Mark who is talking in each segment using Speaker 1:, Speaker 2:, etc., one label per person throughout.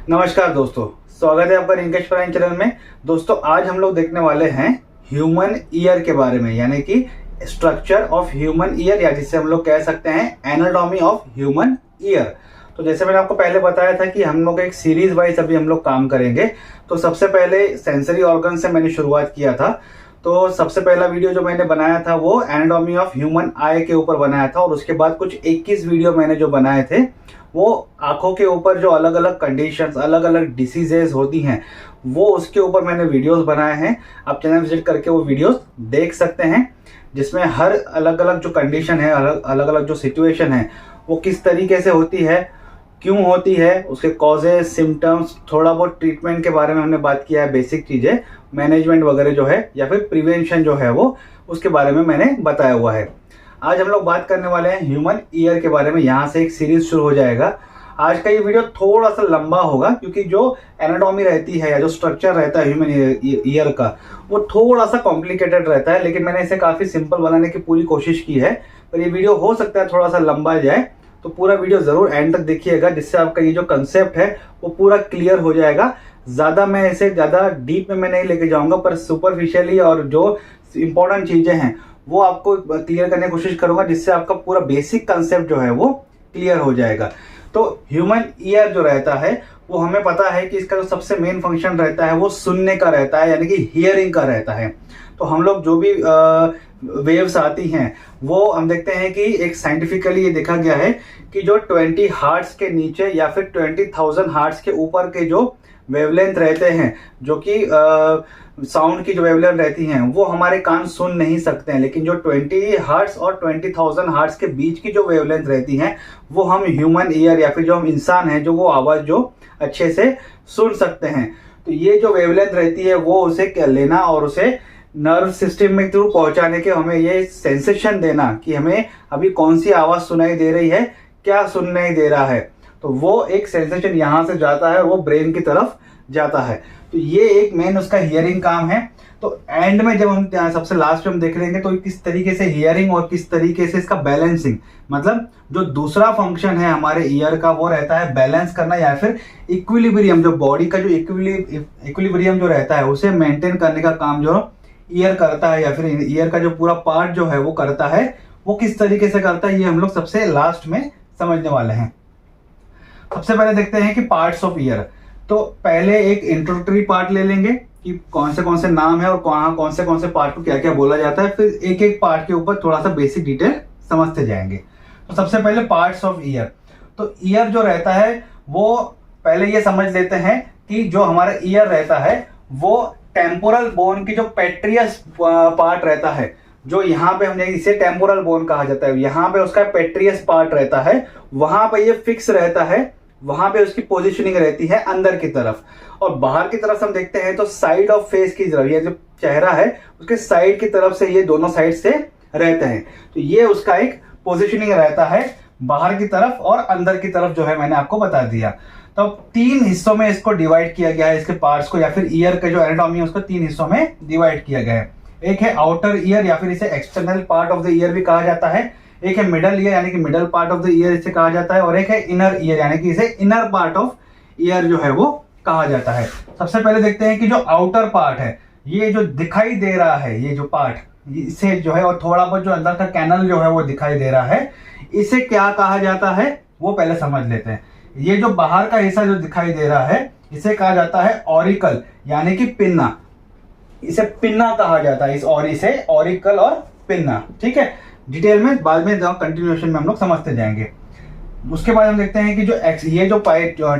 Speaker 1: नमस्कार दोस्तों, स्वागत है आपका रिंकेश प्राइन चैनल में। दोस्तों आज हम लोग देखने वाले हैं ह्यूमन ईयर के बारे में, यानी कि स्ट्रक्चर ऑफ ह्यूमन ईयर, या जिसे हम लोग कह सकते हैं एनाटॉमी ऑफ ह्यूमन ईयर। तो जैसे मैंने आपको पहले बताया था कि हम लोग एक सीरीज वाइज अभी हम लोग काम करेंगे। तो सबसे पहले सेंसरी ऑर्गन से मैंने शुरुआत किया था। तो सबसे पहला वीडियो जो मैंने बनाया था वो एनाटॉमी ऑफ ह्यूमन आई के ऊपर बनाया था, और उसके बाद कुछ 21 वीडियो मैंने जो बनाए थे वो आंखों के ऊपर जो अलग अलग कंडीशंस, अलग अलग डिसीजेज होती हैं वो उसके ऊपर मैंने वीडियोस बनाए हैं। आप चैनल विजिट करके वो वीडियोस देख सकते हैं, जिसमें हर अलग अलग जो कंडीशन है, अलग अलग जो सिचुएशन है वो किस तरीके से होती है, क्यों होती है, उसके कॉजेज, सिम्टम्स, थोड़ा बहुत ट्रीटमेंट के बारे में हमने बात किया है, बेसिक चीजें, मैनेजमेंट वगैरह जो है या फिर प्रिवेंशन जो है वो उसके बारे में मैंने बताया हुआ है। आज हम लोग बात करने वाले हैं ह्यूमन ईयर के बारे में। यहाँ से एक सीरीज शुरू हो जाएगा। आज का ये वीडियो थोड़ा सा लंबा होगा क्योंकि जो एनाटॉमी रहती है या जो स्ट्रक्चर रहता है ह्यूमन ईयर का वो थोड़ा सा कॉम्प्लिकेटेड रहता है, लेकिन मैंने इसे काफी सिंपल बनाने की पूरी कोशिश की है। पर ये वीडियो हो सकता है थोड़ा सा लंबा जाए, तो पूरा वीडियो जरूर एंड तक देखिएगा, जिससे आपका ये जो कंसेप्ट है वो पूरा क्लियर हो जाएगा। ज्यादा मैं इसे ज्यादा डीप में मैं नहीं लेके जाऊंगा, पर सुपरफिशियली और जो इंपॉर्टेंट चीजें हैं वो आपको क्लियर करने की कोशिश करूंगा, जिससे आपका पूरा बेसिक कंसेप्ट जो है वो क्लियर हो जाएगा। तो ह्यूमन ईयर जो रहता है वो हमें पता है कि इसका जो सबसे मेन फंक्शन रहता है वो सुनने का रहता है, यानी कि हियरिंग का रहता है। तो हम लोग जो भी वेव्स आती हैं वो हम देखते हैं कि एक साइंटिफिकली ये देखा गया है कि जो 20 हार्ट्स के नीचे या फिर 20,000 हार्ट्स के ऊपर के जो वेवलेंथ रहते हैं, जो कि साउंड की जो वेवलेंथ रहती हैं वो हमारे कान सुन नहीं सकते हैं, लेकिन जो 20 हर्ट्ज और 20,000 हर्ट्ज के बीच की जो वेवलेंथ रहती हैं वो हम ह्यूमन ईयर या फिर जो हम इंसान हैं जो वो आवाज जो अच्छे से सुन सकते हैं। तो ये जो वेवलेंथ रहती है वो उसे क्या लेना और उसे नर्व सिस्टम में थ्रू पहुंचाने के हमें ये सेंसेशन देना कि हमें अभी कौन सी आवाज सुनाई दे रही है, क्या सुनाई दे रहा है। तो वो एक सेंसेशन यहां से जाता है, वो ब्रेन की तरफ जाता है। तो ये एक मेन उसका हियरिंग काम है। तो एंड में जब हम सबसे लास्ट में हम देख लेंगे तो किस तरीके से हियरिंग और किस तरीके से इसका बैलेंसिंग, मतलब जो दूसरा फंक्शन है हमारे ईयर का वो रहता है बैलेंस करना या फिर इक्विलिब्रियम, जो बॉडी का जो इक्विलिब्रियम जो रहता है उसे मेंटेन करने का काम जो ईयर करता है, या फिर ईयर का जो पूरा पार्ट जो है वो करता है। वो किस तरीके से करता है ये हम लोग सबसे लास्ट में समझने वाले हैं। सबसे पहले देखते हैं कि पार्ट्स ऑफ ईयर। तो पहले एक इंट्रोडक्टरी पार्ट ले लेंगे कि कौन से नाम है और कौन से पार्ट को क्या क्या बोला जाता है, फिर एक एक पार्ट के ऊपर थोड़ा सा बेसिक डिटेल समझते जाएंगे। तो सबसे पहले पार्ट्स ऑफ ईयर। तो ईयर जो रहता है वो पहले ये समझ लेते हैं कि जो हमारा ईयर रहता है वो टेम्पोरल बोन की जो पेट्रियस पार्ट रहता है, जो यहाँ पे हमने इसे टेम्पोरल बोन कहा जाता है, यहाँ पे उसका पेट्रियस पार्ट रहता है, वहां पे ये फिक्स रहता है, वहां पे उसकी पोजीशनिंग रहती है अंदर की तरफ। और बाहर की तरफ हम देखते हैं तो साइड ऑफ फेस की तरफ, ये जो चेहरा है उसके साइड की तरफ से ये दोनों साइड से रहते हैं। तो ये उसका एक पोजीशनिंग रहता है बाहर की तरफ और अंदर की तरफ, जो है मैंने आपको बता दिया। तो 3 हिस्सों में इसको डिवाइड किया गया है, इसके पार्ट्स को, या फिर ईयर का जो एनाटॉमी है उसको 3 हिस्सों में डिवाइड किया गया है। एक है आउटर ईयर या फिर इसे external part of the year भी कहा जाता है, एक है मिडल ईयर यानी कि middle part of the year इसे कहा जाता है, और एक है इनर ईयर यानी कि इसे इनर पार्ट ऑफ ईयर जो है वो कहा जाता है। सबसे पहले देखते हैं कि जो आउटर पार्ट है, ये जो दिखाई दे रहा है, ये जो पार्ट इसे जो है, और थोड़ा बहुत जो अंदर का कैनल जो है वो दिखाई दे रहा है, इसे क्या कहा जाता है वो पहले समझ लेते हैं। ये जो बाहर का हिस्सा जो दिखाई दे रहा है इसे कहा जाता है ऑरिकल यानी कि पिन्ना। इसे पिन्ना कहा जाता है, इस ऑरी से ऑरिकल और पिन्ना। ठीक है, डिटेल में बाद में कंटिन्यूएशन में हम लोग समझते जाएंगे। उसके बाद हम देखते हैं कि जो ये जो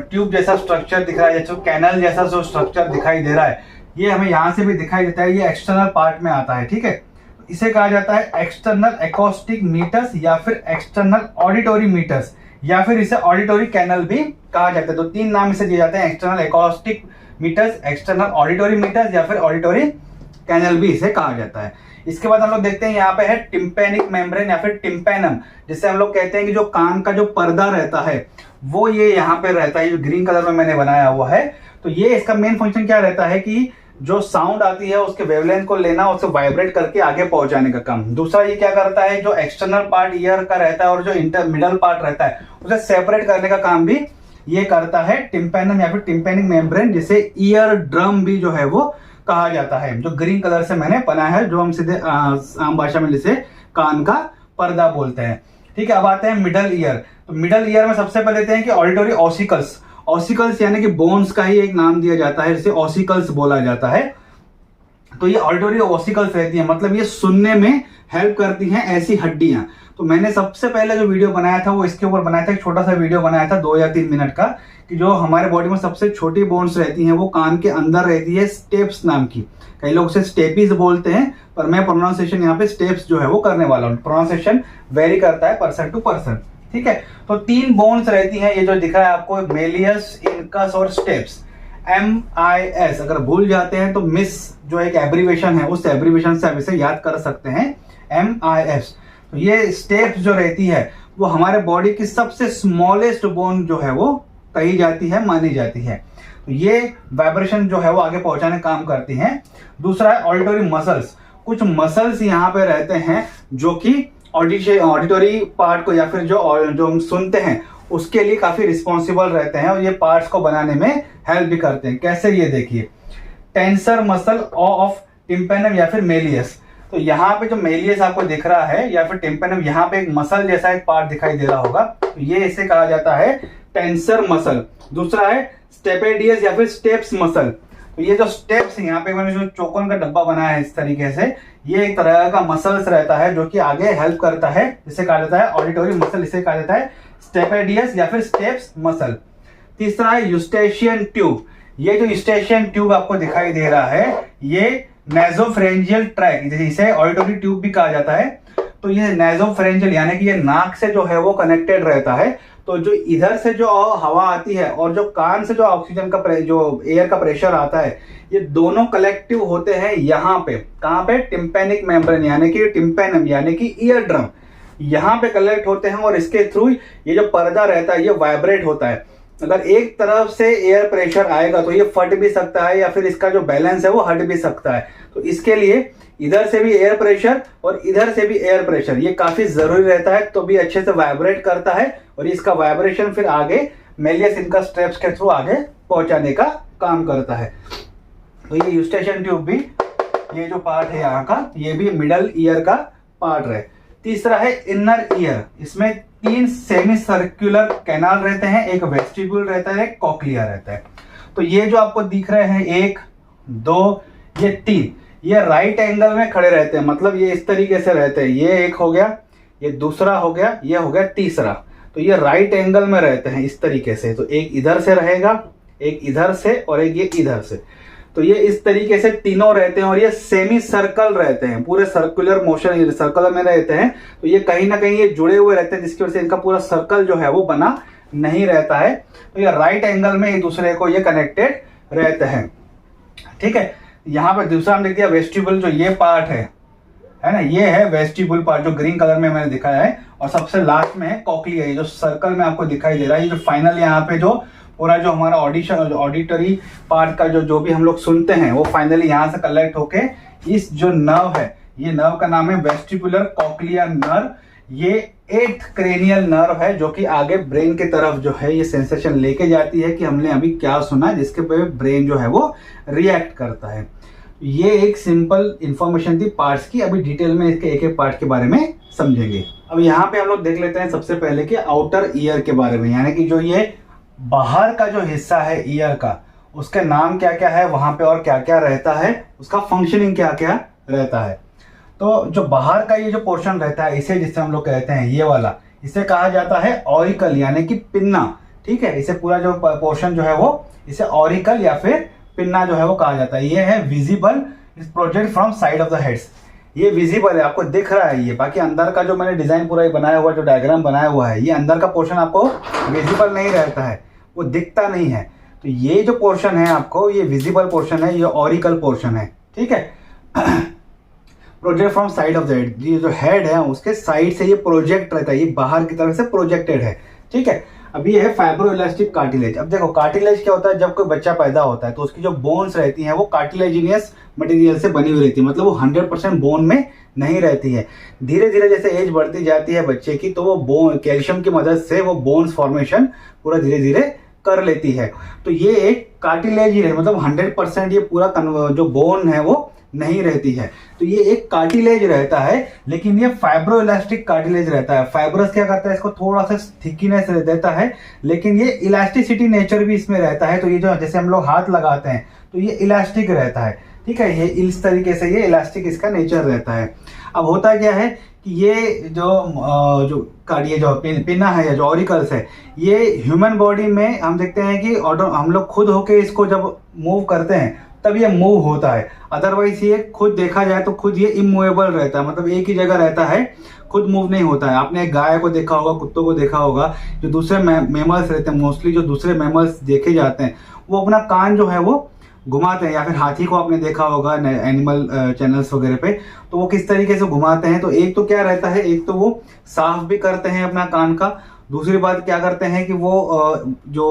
Speaker 1: ट्यूब जैसा स्ट्रक्चर दिख रहा है, जो कैनल जैसा जो स्ट्रक्चर दिखाई दे रहा है, ये हमें यहाँ से भी दिखाई देता है, ये एक्सटर्नल पार्ट में आता है। ठीक है, इसे कहा जाता है एक्सटर्नल एकॉस्टिक मीटर्स या फिर एक्सटर्नल ऑडिटोरी मीटर्स, या फिर इसे ऑडिटोरी कैनल भी कहा जाता है। तो 3 नाम इसे दिए जाते हैं, external acoustic meatus, external auditory meatus या फिर ऑडिटोरी कैनल भी इसे कहा जाता है। इसके बाद हम लोग देखते हैं यहाँ पे है टिम्पेनिक मेम्ब्रेन या फिर टिम्पेनम, जिससे हम लोग कहते हैं कि जो कान का जो पर्दा रहता है वो ये यहाँ पे रहता है, जो ग्रीन कलर में मैंने बनाया हुआ है। तो ये इसका मेन फंक्शन क्या रहता है कि जो साउंड आती है उसके वेवलेंथ को लेना, उसको वाइब्रेट करके आगे पहुंचाने का काम। दूसरा ये क्या करता है, जो एक्सटर्नल पार्ट ईयर का रहता है और जो मिडल पार्ट रहता है उसे सेपरेट करने का काम भी ये करता है टिम्पैनम या फिर टिम्पैनिक मेम्ब्रेन, जिसे ईयर ड्रम भी जो है वो कहा जाता है, जो ग्रीन कलर से मैंने बनाया है, जो हम सीधे आम भाषा में जिसे कान का पर्दा बोलते हैं। ठीक है, अब आते हैं मिडल ईयर। तो मिडल ईयर में सबसे पहले लेते हैं कि ऑडिटरी ऑसिकल्स। ऑसिकल्स यानी कि बोन्स का ही एक नाम दिया जाता है, जिसे ऑसिकल्स बोला जाता है। तो ये ऑडिटरी ऑसिकल्स रहती है, मतलब ये सुनने में हेल्प करती हैं ऐसी हड्डियां। तो मैंने सबसे पहले जो वीडियो बनाया था वो इसके ऊपर बनाया था, एक छोटा सा वीडियो बनाया था 2 या 3 मिनट का, कि जो हमारे बॉडी में सबसे छोटी बोन्स रहती हैं वो कान के अंदर रहती है, स्टेप्स नाम की। कई लोग उसे स्टेपीज बोलते हैं, पर मैं प्रोनाउंसिएशन यहाँ पे स्टेप्स जो है वो करने वाला हूँ। प्रोनाउंसिएशन वेरी करता है पर्सन टू पर्सन। ठीक है, तो 3 बोन्स रहती हैं, ये जो दिखा है आपको, मेलियस, इनकस और स्टेप्स। MIS अगर भूल जाते हैं तो मिस जो एक एब्रीवेशन है, उस एब्रीवेशन से आप इसे याद कर सकते हैं, MIS। तो ये स्टेप्स जो रहती है वो हमारे बॉडी की सबसे स्मॉलेस्ट बोन जो है वो कही जाती है, मानी जाती है। तो ये वाइब्रेशन जो है वो आगे पहुंचाने काम करती हैं। दूसरा है ऑडिटरी मसल्स। कुछ मसल्स यहाँ पे रहते हैं जो कि ऑडिटरी पार्ट को या फिर जो हम सुनते हैं उसके लिए काफी रिस्पॉन्सिबल रहते हैं, और ये पार्ट्स को बनाने में हेल्प भी करते हैं। कैसे, ये देखिए, टेंसर मसल ऑफ टिम्पैनम या फिर मेलियस। तो यहाँ पे जो मेलियस आपको दिख रहा है या फिर टिम्पैनम, यहाँ पे एक मसल जैसा एक पार्ट दिखाई दे रहा होगा, तो ये इसे कहा जाता है टेंसर मसल। दूसरा है स्टेपेडियस या फिर स्टेप्स मसल। तो ये जो स्टेप्स यहाँ पे मैंने जो चौकोन का डब्बा बनाया है इस तरीके से, ये एक तरह का मसल्स रहता है जो कि आगे हेल्प करता है, जिसे कहा जाता है ऑडिटरी मसल, इसे कहा जाता है स्टेपेडियस या फिर स्टेप्स मसल। तीसरा है यूस्टेशियन ट्यूब। ये जो यूस्टेशियन ट्यूब आपको दिखाई दे रहा है, ये नेजोफ्रेंजियल ट्रैक, इसे ऑडिटरी ट्यूब भी कहा जाता है। तो ये नेजोफ्रेंजियल यानी कि ये नाक से जो है वो कनेक्टेड रहता है। तो जो इधर से जो हवा आती है और जो कान से जो ऑक्सीजन का जो एयर का प्रेशर आता है, ये दोनों कलेक्टिव होते हैं यहाँ पे। कहाँ पे? टिम्पैनिक मेम्ब्रेन यानी कि टिम्पैनम यानी कि ईयर ड्रम, यहाँ पे कलेक्ट होते हैं, और इसके थ्रू ये जो पर्दा रहता है ये वाइब्रेट होता है। अगर एक तरफ से एयर प्रेशर आएगा तो ये फट भी सकता है, या फिर इसका जो बैलेंस है वो हट भी सकता है। तो इसके लिए इधर से भी एयर प्रेशर और इधर से भी एयर प्रेशर ये काफी जरूरी रहता है, तो भी अच्छे से वाइब्रेट करता है, और इसका वाइब्रेशन फिर आगे मेलियस इनका स्ट्रेप्स के थ्रू आगे पहुंचाने का काम करता है। तो ये यूस्टेशियन ट्यूब भी, ये जो पार्ट है यहाँ का, ये भी मिडल ईयर का पार्ट है। तीसरा है इनर ईयर। इसमें 3 सेमी सर्कुलर कैनाल रहते हैं, एक वेस्टिब्यूल रहता है, एक कॉक्लिया रहता है। तो ये जो आपको दिख रहे हैं 1, 2, ये 3, ये राइट एंगल में खड़े रहते हैं, मतलब ये इस तरीके से रहते हैं। ये एक हो गया, ये दूसरा हो गया, ये हो गया तीसरा। तो ये राइट एंगल में रहते हैं इस तरीके से। तो एक इधर से रहेगा, एक इधर से, और एक ये इधर से। तो ये इस तरीके से तीनों रहते हैं, और ये सेमी सर्कल रहते हैं, पूरे सर्कुलर मोशन सर्कल में रहते हैं। तो ये कहीं ना कहीं ये जुड़े हुए रहते हैं, जिसकी वजह से इनका पूरा सर्कल जो है वो बना नहीं रहता है। तो ये राइट एंगल में एक दूसरे को ये कनेक्टेड रहते हैं। ठीक है, यहाँ पे दूसरा हमने दिया वेस्टिबुल, जो ये पार्ट है ना, ये है वेस्टिबुल पार्ट जो ग्रीन कलर में मैंने दिखाया है। और सबसे लास्ट में है कॉक्लिया, जो सर्कल में आपको दिखाई दे रहा है। ये जो फाइनल यहाँ पे जो पूरा जो हमारा ऑडिटरी पार्ट का जो भी हम लोग सुनते हैं वो फाइनली यहाँ से कलेक्ट होके इस जो नर्व है, ये नर्व का नाम है वेस्टिबुलर कॉक्लियर नर्व। ये 8th क्रेनियल नर्व है, जो कि आगे ब्रेन की तरफ जो है ये सेंसेशन लेके जाती है कि हमने अभी क्या सुना, जिसके पे ब्रेन जो है वो रिएक्ट करता है। ये एक सिंपल इंफॉर्मेशन थी पार्ट्स की। अभी डिटेल में इसके एक एक पार्ट के बारे में समझेंगे। अब यहाँ पे हम लोग देख लेते हैं सबसे पहले कि आउटर ईयर के बारे में, यानी कि जो ये बाहर का जो हिस्सा है ईयर का, उसके नाम क्या क्या है, वहां पे और क्या क्या रहता है, उसका फंक्शनिंग क्या क्या रहता है। तो जो बाहर का ये जो पोर्शन रहता है, इसे जिससे हम लोग कहते हैं ये वाला, इसे कहा जाता है ऑरिकल यानी कि पिन्ना। ठीक है, इसे पूरा जो पोर्शन जो है वो इसे ऑरिकल या फिर पिन्ना जो है वो कहा जाता है। ये है visible, is project from side of the heads. ये विजिबल है, आपको दिख रहा है ये। बाकी अंदर का जो मैंने डिजाइन पूरा बनाया हुआ, जो डायग्राम बनाया हुआ है, ये अंदर का पोर्शन आपको विजिबल नहीं रहता है, वो दिखता नहीं है। तो ये जो पोर्शन है आपको, ये विजिबल पोर्शन है, ये ऑरिकल पोर्शन है। ठीक है, project from side of the head, ये जो हेड है उसके साइड से ये प्रोजेक्ट रहता है, ये बाहर की तरफ से प्रोजेक्टेड है। ठीक है, अब ये है फाइब्रोइलास्टिक कार्टिलेज। अब देखो कार्टिलेज क्या होता है, जब कोई बच्चा पैदा होता है तो उसकी जो बोन्स रहती हैं वो कार्टिलेजिनियस मटेरियल से बनी हुई रहती है, मतलब वो 100% बोन में नहीं रहती है। धीरे धीरे जैसे एज बढ़ती जाती है बच्चे की, तो वो बोन कैल्शियम की मदद से वो बोन्स फॉर्मेशन पूरा धीरे धीरे कर लेती है। तो ये एक कार्टिलेज ही है, मतलब 100% ये पूरा जो बोन है वो नहीं रहती है। तो ये एक कार्टिलेज रहता है, लेकिन ये फाइब्रो इलास्टिक कार्टिलेज रहता है। फाइब्रस क्या करता है, इसको थोड़ा सा थिकीनेस देता है, लेकिन ये इलास्टिसिटी नेचर भी इसमें रहता है। तो ये जो जैसे हम लोग हाथ लगाते हैं तो ये इलास्टिक रहता है, ठीक है, ये इस तरीके से ये इलास्टिक इसका नेचर रहता है। अब होता क्या है कि ये ये जो पिना है या जो ऑरिकल्स है, ये ह्यूमन बॉडी में हम देखते हैं कि हम लोग खुद होके इसको जब मूव करते हैं तब ये मूव होता है। अदरवाइज ये खुद देखा जाए तो खुद ये इमूवेबल रहता है, मतलब एक ही जगह रहता है, खुद मूव नहीं होता है। आपने गाय को देखा होगा, कुत्तों को देखा होगा, जो दूसरे मैमल्स रहते हैं, मोस्टली जो दूसरे मैमल्स देखे जाते हैं वो अपना कान जो है वो घुमाते हैं, या फिर हाथी को आपने देखा होगा एनिमल चैनल्स वगैरह पे, तो वो किस तरीके से घुमाते हैं। तो एक तो क्या रहता है, एक तो वो साफ भी करते हैं अपना कान का, दूसरी बात क्या करते हैं कि वो जो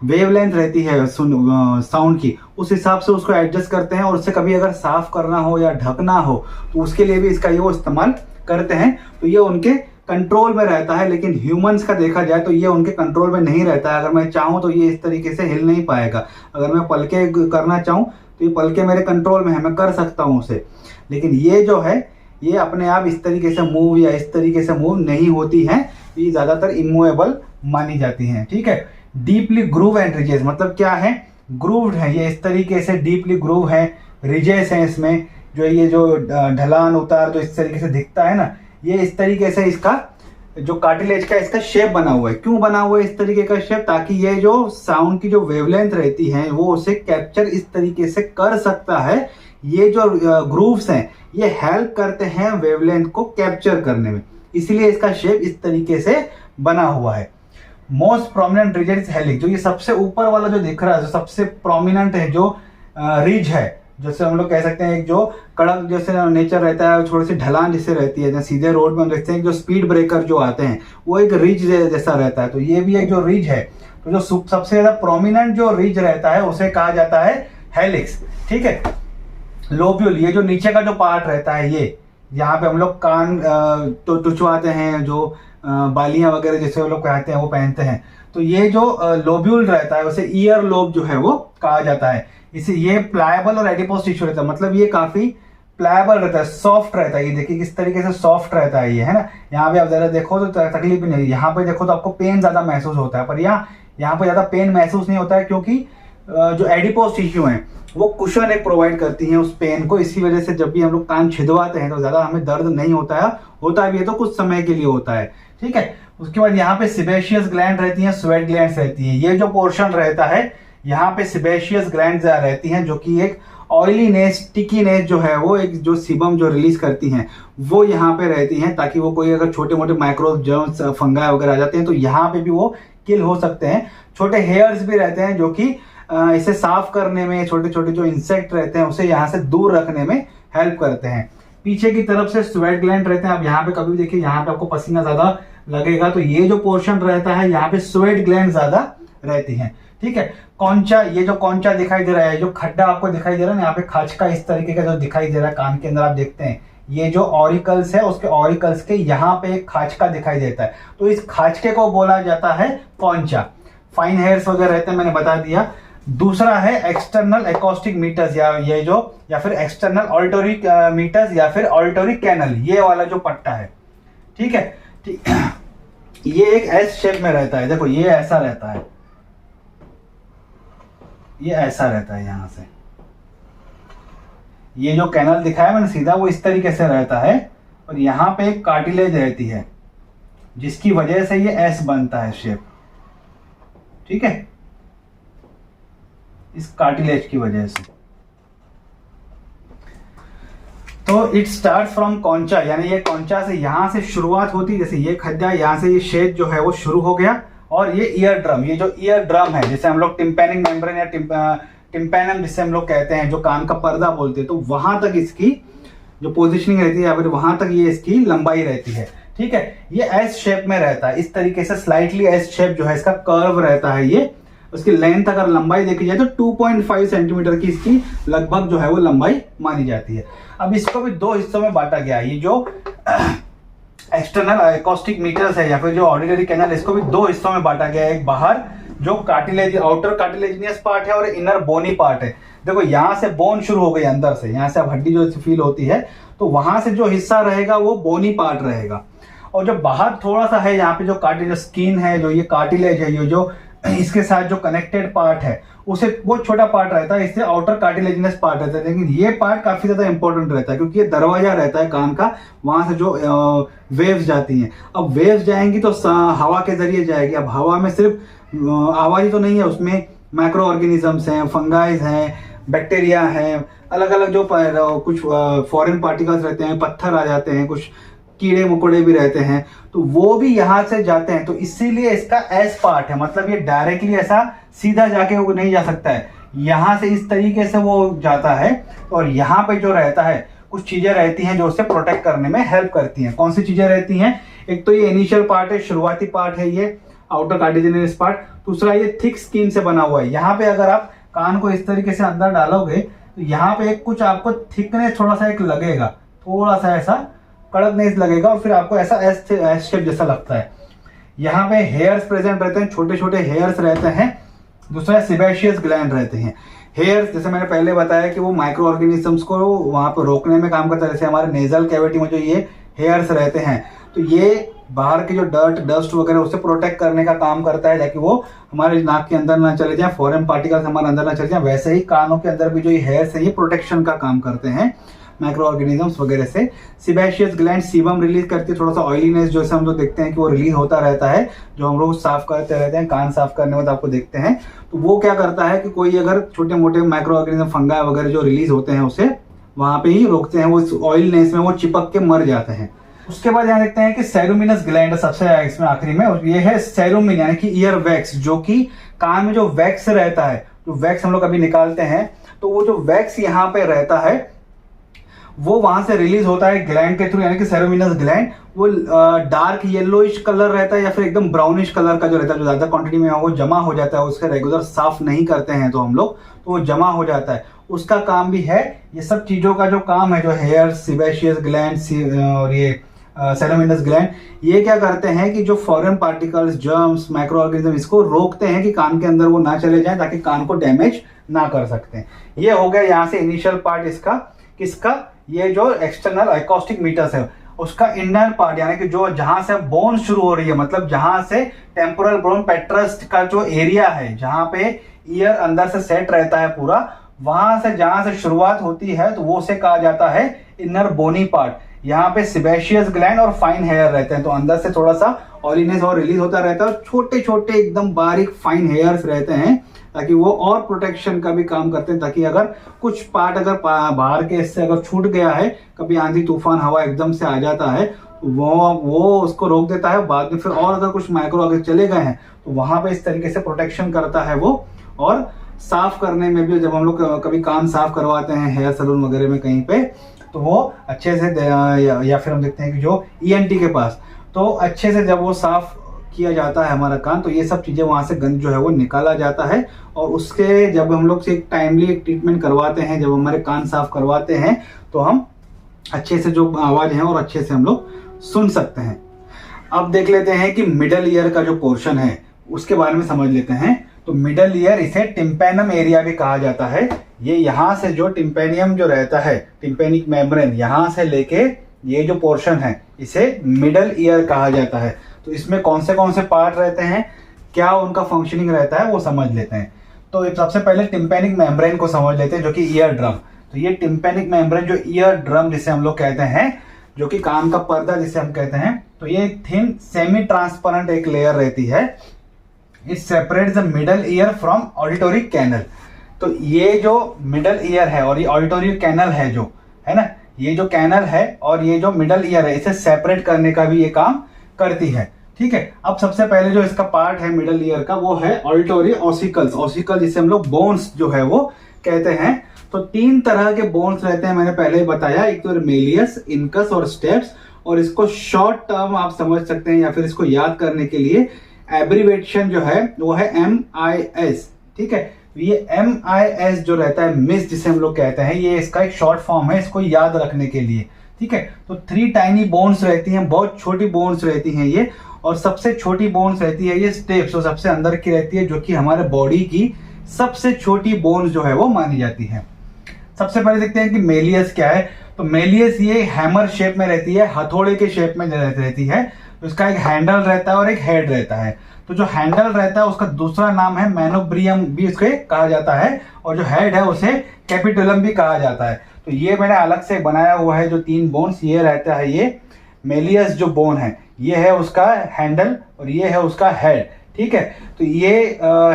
Speaker 1: वेवलेंथ रहती है साउंड की, उस हिसाब से उसको एडजस्ट करते हैं, और उससे कभी अगर साफ करना हो या ढकना हो तो उसके लिए भी इसका ये वो इस्तेमाल करते हैं। तो ये उनके कंट्रोल में रहता है, लेकिन ह्यूमंस का देखा जाए तो ये उनके कंट्रोल में नहीं रहता है। अगर मैं चाहूँ तो ये इस तरीके से हिल नहीं पाएगा। अगर मैं पलके करना चाहूँ तो ये पलके मेरे कंट्रोल में है, मैं कर सकता हूँ उसे, लेकिन ये जो है ये अपने आप इस तरीके से मूव या इस तरीके से मूव नहीं होती हैं, ये ज़्यादातर इमूवेबल मानी जाती हैं, ठीक है। डीपली ग्रूव एंड रिजेस, मतलब क्या है, ग्रूव्ड है ये, इस तरीके से डीपली ग्रूव है, रिजेस है इसमें, जो ये जो ढलान उतार जो इस तरीके से दिखता है ना, ये इस तरीके से इसका जो कार्टिलेज का इसका शेप बना हुआ है। क्यों बना हुआ है इस तरीके का शेप, ताकि ये जो साउंड की जो वेवलेंथ रहती है वो उसे कैप्चर इस तरीके से कर सकता है। ये जो ग्रूव्स हैं ये हेल्प करते हैं वेवलेंथ को कैप्चर करने में, इसलिए इसका शेप इस तरीके से बना हुआ है। Most prominent ridge is helix, जो ये सबसे ऊपर वाला जो दिख रहा है, जो सबसे प्रोमिनेंट है, जो रिज है, जैसे हम लोग कह सकते हैं एक जो कड़क जैसे नेचर रहता है, थोड़ी सी ढलान जैसे रहती है, जैसे सीधे रोड में हम देखते हैं जो स्पीड ब्रेकर जो आते हैं वो एक रिज जैसा रहता है। तो ये भी एक जो रिज है, तो जो सबसे ज्यादा प्रोमिनेंट जो रिज रहता है उसे कहा जाता है हेलिक्स, ठीक है। लोब्यूल, ये जो नीचे का जो पार्ट रहता है, ये यहाँ पे हम लोग कान तो टुचवाते हैं, जो बालियां वगैरह जैसे वो लोग कहते हैं वो पहनते हैं, तो ये जो लोब्यूल रहता है उसे ईयर लोब जो है वो कहा जाता है। इसे ये प्लायबल और एडिपोज टिश्यू रहता है, मतलब ये काफी प्लायबल रहता है, सॉफ्ट रहता है। ये देखिए किस तरीके से सॉफ्ट रहता है ये, है ना। यहाँ पे आप जरा देखो तो तकलीफ नहीं, यहाँ पे देखो तो आपको पेन ज्यादा महसूस होता है, पर यहाँ पे ज्यादा पेन महसूस नहीं होता है, क्योंकि जो एडिपोज टिश्यू है वो कुशन एक प्रोवाइड करती है उस पेन को। इसी वजह से जब भी हम लोग कान छिदवाते हैं तो ज्यादा हमें दर्द नहीं होता है, होता भी है तो कुछ समय के लिए होता है, ठीक है। उसके बाद यहाँ पे सिबेशियस ग्लैंड रहती है, स्वेट ग्लैंड रहती है। ये जो पोर्शन रहता है यहाँ पे सिबेशियस ग्लैंड रहती हैं, जो कि एक ऑयलीनेस स्टिकीनेस जो है वो एक जो सीबम जो रिलीज करती हैं वो यहाँ पे रहती हैं, ताकि वो कोई अगर छोटे मोटे माइक्रो जर्म्स फंगाई वगैरह आ जाते हैं तो यहाँ पे भी वो किल हो सकते हैं। छोटे हेयर्स भी रहते हैं जो कि इसे साफ करने में, छोटे छोटे जो इंसेक्ट रहते हैं उसे यहाँ से दूर रखने में हेल्प करते हैं। पीछे की तरफ से स्वेट ग्लैंड रहते हैं। अब यहाँ पे कभी भी देखिए, यहाँ पे आपको पसीना ज्यादा लगेगा तो ये जो पोर्शन रहता है यहाँ पे स्वेट ग्लैंड ज्यादा रहती हैं, ठीक है। कौंचा, ये जो कौंचा दिखाई दे रहा है, जो खड्डा आपको दिखाई दे रहा है ना, यहाँ पे खांचका इस तरीके का जो दिखाई दे रहा है कान के अंदर, आप देखते हैं ये जो ऑरिकल्स है उसके ऑरिकल्स के यहाँ पे एक खांचका दिखाई देता है, तो इस खांचके को बोला जाता है कौंचा। फाइन हेयर्स वगैरह रहते हैं, मैंने बता दिया। दूसरा है एक्सटर्नल एकॉस्टिक मीटर्स, या फिर एक्सटर्नल ऑल्टोरी मीटर्स या फिर ऑल्टोरी कैनल, ये वाला जो पट्टा है, ठीक है। ये एक एस शेप में रहता है, देखो ये ऐसा रहता है, ये ऐसा रहता है यहाँ से। ये जो कैनल दिखाया मैंने सीधा, वो इस तरीके से रहता है, और यहाँ पे एक कार्टिलेज रहती है जिसकी वजह से ये एस बनता है शेप, ठीक है, इस कार्टिलेज की वजह से। तो इट स्टार्ट फ्रॉम कौंचा, यानी ये कौंचा से यहाँ से शुरुआत होती है, जैसे ये खड्डा, यहाँ से ये शेप जो है वो शुरू हो गया, और ये ईयर ड्रम, ये जो ईयर ड्रम है, जैसे हम लोग टिम्पैनिक मेम्ब्रेन या टिम्पैनम जिससे हम लोग कहते हैं, जो कान का पर्दा बोलते हैं, तो वहां तक इसकी जो पोजीशनिंग रहती है, या फिर वहां तक ये इसकी लंबाई रहती है, ठीक है। ये एस शेप में रहता है, इस तरीके से स्लाइटली एस शेप जो है इसका कर्व रहता है ये। उसकी लेंथ अगर लंबाई देखी जाए तो 2.5 सेंटीमीटर की इसकी लगभग जो है वो लंबाई मानी जाती है। अब इसको भी दो हिस्सों में बांटा गया है, ये जो एक्सटर्नल एकॉस्टिक मीटर्स है या फिर जो ऑर्डिनरी कैनल, इसको भी दो हिस्सों में बांटा गया है, एक बाहर जो कार्टिलेज आउटर कार्टिलेजिनियस पार्ट है और इनर बोनी पार्ट है। देखो यहाँ से बोन शुरू हो गई अंदर से, यहाँ से अब हड्डी जो फील होती है, तो वहां से जो हिस्सा रहेगा वो बोनी पार्ट रहेगा। और जो बाहर थोड़ा सा है यहाँ पे जो कार्टिलेज स्किन है, जो ये कार्टिलेज है, ये जो इसके साथ जो कनेक्टेड पार्ट है उसे वो छोटा पार्ट रहता है, इससे आउटर कार्टिलेजिनस पार्ट रहता है। लेकिन ये पार्ट काफी ज्यादा इंपॉर्टेंट रहता है क्योंकि ये दरवाजा रहता है कान का, वहां से जो वेव्स जाती हैं। अब वेव्स जाएंगी तो हवा के जरिए जाएगी। अब हवा में सिर्फ आवाज ही तो नहीं है, उसमें माइक्रो ऑर्गेनिजम्स हैं, फंगाइज हैं, बैक्टीरिया हैं, अलग अलग जो कुछ फॉरेन पार्टिकल्स रहते हैं, पत्थर आ जाते हैं, कुछ कीड़े मकोड़े भी रहते हैं, तो वो भी यहाँ से जाते हैं। तो इसीलिए इसका एस पार्ट है, मतलब ये डायरेक्टली ऐसा सीधा जाके वो नहीं जा सकता है, यहाँ से इस तरीके से वो जाता है। और यहाँ पे जो रहता है कुछ चीजें रहती हैं जो उसे प्रोटेक्ट करने में हेल्प करती हैं। कौन सी चीजें रहती हैं? एक तो ये इनिशियल पार्ट है, शुरुआती पार्ट है ये आउटर कार्टिलेजिनस पार्ट। दूसरा ये थिक स्किन से बना हुआ है। यहाँ पे अगर आप कान को इस तरीके से अंदर डालोगे तो यहाँ पे कुछ आपको थिकनेस थोड़ा सा एक लगेगा, थोड़ा सा ऐसा कड़कनेस लगेगा और फिर आपको ऐसा एस शेप जैसा लगता है। यहाँ पे हेयर्स प्रेजेंट रहते हैं, छोटे छोटे हेयर्स रहते हैं। दूसरा सिबेशियस ग्लैंड रहते हैं। हेयर्स जैसे मैंने पहले बताया कि वो माइक्रो ऑर्गेनिजम्स को वहां पर रोकने में काम करता है। जैसे हमारे नेजल कैविटी में जो ये हेयर्स रहते हैं, तो ये बाहर के जो डस्ट वगैरह उससे प्रोटेक्ट करने का काम करता है ताकि वो हमारे नाक के अंदर ना चले जाए, फॉरेन पार्टिकल्स हमारे अंदर ना चले जाए। वैसे ही कानों के अंदर भी जो ये हेयर्स है ये प्रोटेक्शन का काम करते हैं माइक्रो ऑर्गेनिजम्स वगैरह से। सिबेशियस ग्लैंड सीबम रिलीज करती है, थोड़ा सा ऑयलीनेस जो हम लोग देखते हैं कि वो रिलीज होता रहता है जो हम लोग साफ करते रहते हैं, कान साफ करने में आपको देखते हैं। तो वो क्या करता है कि कोई अगर छोटे मोटे माइक्रो ऑर्गेनिज्म फंगाई वगैरह जो रिलीज होते हैं उसे वहां पे ही रोकते हैं, वो ऑयलनेस में वो चिपक के मर जाते हैं। उसके बाद यहाँ देखते हैं कि सेरुमिनस ग्लैंड सबसे इसमें आखिरी में, और ये है सेरुमिन यानी कि ईयर वैक्स, जो कि कान में जो वैक्स रहता है, जो वैक्स हम लोग अभी निकालते हैं, तो वो जो वैक्स यहाँ पे रहता है वो वहां से रिलीज होता है ग्लैंड के थ्रू, यानी कि सेरुमिनस ग्लैंड। वो डार्क येलोइश कलर रहता है या फिर एकदम ब्राउनिश कलर का जो रहता है, जो ज्यादा क्वांटिटी में वो जमा हो जाता है, उसके रेगुलर साफ नहीं करते हैं तो हम लोग, तो वो जमा हो जाता है। उसका काम भी है, ये सब चीजों का जो काम है, जो हेयर, सिबेशियस ग्लैंड और ये सेरुमिनस ग्लैंड, ये क्या करते हैं कि जो foreign particles, germs, micro organism इसको रोकते हैं कि कान के अंदर वो ना चले जाएं ताकि कान को डैमेज ना कर सकते हैं। ये हो गया यहाँ से इनिशियल पार्ट इसका, किसका? ये जो एक्सटर्नल एकॉस्टिक मीटर्स है उसका इंटरनल पार्ट, यानी कि जो जहां से बोन शुरू हो रही है, मतलब जहां से टेम्पोरल बोन पेट्रस का जो एरिया है, जहां पे ईयर अंदर से सेट रहता है पूरा, वहां से जहां से शुरुआत होती है तो वो से कहा जाता है इनर बोनी पार्ट। यहाँ पे सिबेशियस ग्लैंड और फाइन हेयर रहते हैं, तो अंदर से थोड़ा सा ऑयलीनेस और रिलीज होता रहता है और छोटे छोटे एकदम बारीक फाइन हेयर्स रहते हैं ताकि वो और प्रोटेक्शन का भी काम करते हैं, ताकि अगर कुछ पार्ट अगर बाहर के इससे अगर छूट गया है, कभी आंधी तूफान हवा एकदम से आ जाता है, वो उसको रोक देता है। बाद में फिर और अगर कुछ माइक्रो अगर चले गए हैं तो वहां पे इस तरीके से प्रोटेक्शन करता है वो। और साफ करने में भी, जब हम लोग कभी कान साफ करवाते हैं हेयर सैलून वगैरह में कहीं पे, तो वो अच्छे से या फिर हम देखते हैं कि जो ENT के पास, तो अच्छे से जब वो साफ किया जाता है हमारा कान, तो ये सब चीजें वहां से गंद जो है वो निकाला जाता है। और उसके जब हम लोग से एक टाइमली ट्रीटमेंट करवाते हैं, जब हमारे कान साफ करवाते हैं, तो हम अच्छे से जो आवाज है और अच्छे से हम लोग सुन सकते हैं। अब देख लेते हैं कि मिडल ईयर का जो पोर्शन है उसके बारे में समझ लेते हैं। तो मिडल ईयर, इसे टिम्पैनम एरिया भी कहा जाता है। ये यहाँ से जो टिम्पेनियम जो रहता है, टिम्पेनिक मेम्ब्रेन, यहाँ से लेके ये जो पोर्शन है इसे मिडल ईयर कहा जाता है। तो इसमें कौन से पार्ट रहते हैं, क्या उनका फंक्शनिंग रहता है, वो समझ लेते हैं। तो सबसे पहले टिम्पेनिक मेम्ब्रेन को समझ लेते हैं, जो कि ईयर ड्रम। तो ये टिम्पेनिक मेम्ब्रेन, जो ईयर ड्रम जिसे हम लोग कहते हैं, जो कि कान का पर्दा जिसे हम कहते हैं, तो ये थिन सेमी ट्रांसपेरेंट एक लेयर रहती है। It separates the middle ear from auditory canal. तो ये जो मिडल ईयर है और ये ऑडिटोरी कैनल है, जो है ना, ये जो कैनल है और ये जो मिडल ईयर है, इसे सेपरेट करने का भी ये काम करती है। ठीक है। अब सबसे पहले जो इसका पार्ट है मिडल ईयर का, वो है ऑडिटोरी ऑसिकल्स। ऑसिकल जिसे हम लोग बोन्स जो है वो कहते हैं। तो 3 तरह के बोन्स रहते हैं, मैंने पहले ही बताया। एक तो मेलियस, इनकस और स्टेप्स। और इसको शॉर्ट टर्म आप समझ सकते हैं या फिर इसको याद करने के लिए एब्रीवेशन जो है वो है MIS। ठीक है। ये MIS जो रहता है, मिस जिसे हम लोग कहते हैं, ये इसका एक शॉर्ट फॉर्म है इसको याद रखने के लिए। ठीक है। तो 3 टाइनी बोन्स रहती हैं, बहुत छोटी बोन्स रहती हैं ये, और सबसे छोटी बोन्स रहती है ये स्टेप्स, तो सबसे अंदर की रहती है, जो कि हमारे बॉडी की सबसे छोटी बोन्स जो है वो मानी जाती है। सबसे पहले देखते हैं कि मेलियस क्या है। तो मेलियस ये हैमर शेप में रहती है, हथौड़े के शेप में रहती है। तो इसका एक हैंडल रहता है और एक हेड रहता है। तो जो हैंडल रहता है उसका दूसरा नाम है मैनोब्रियम भी इसके कहा जाता है, और जो हेड है उसे कैपिटुलम भी कहा जाता है। तो ये मैंने अलग से बनाया हुआ है जो 3 बोन्स ये रहता है, ये मेलियस जो बोन है ये है उसका हैंडल और ये है उसका हेड, ठीक है। तो ये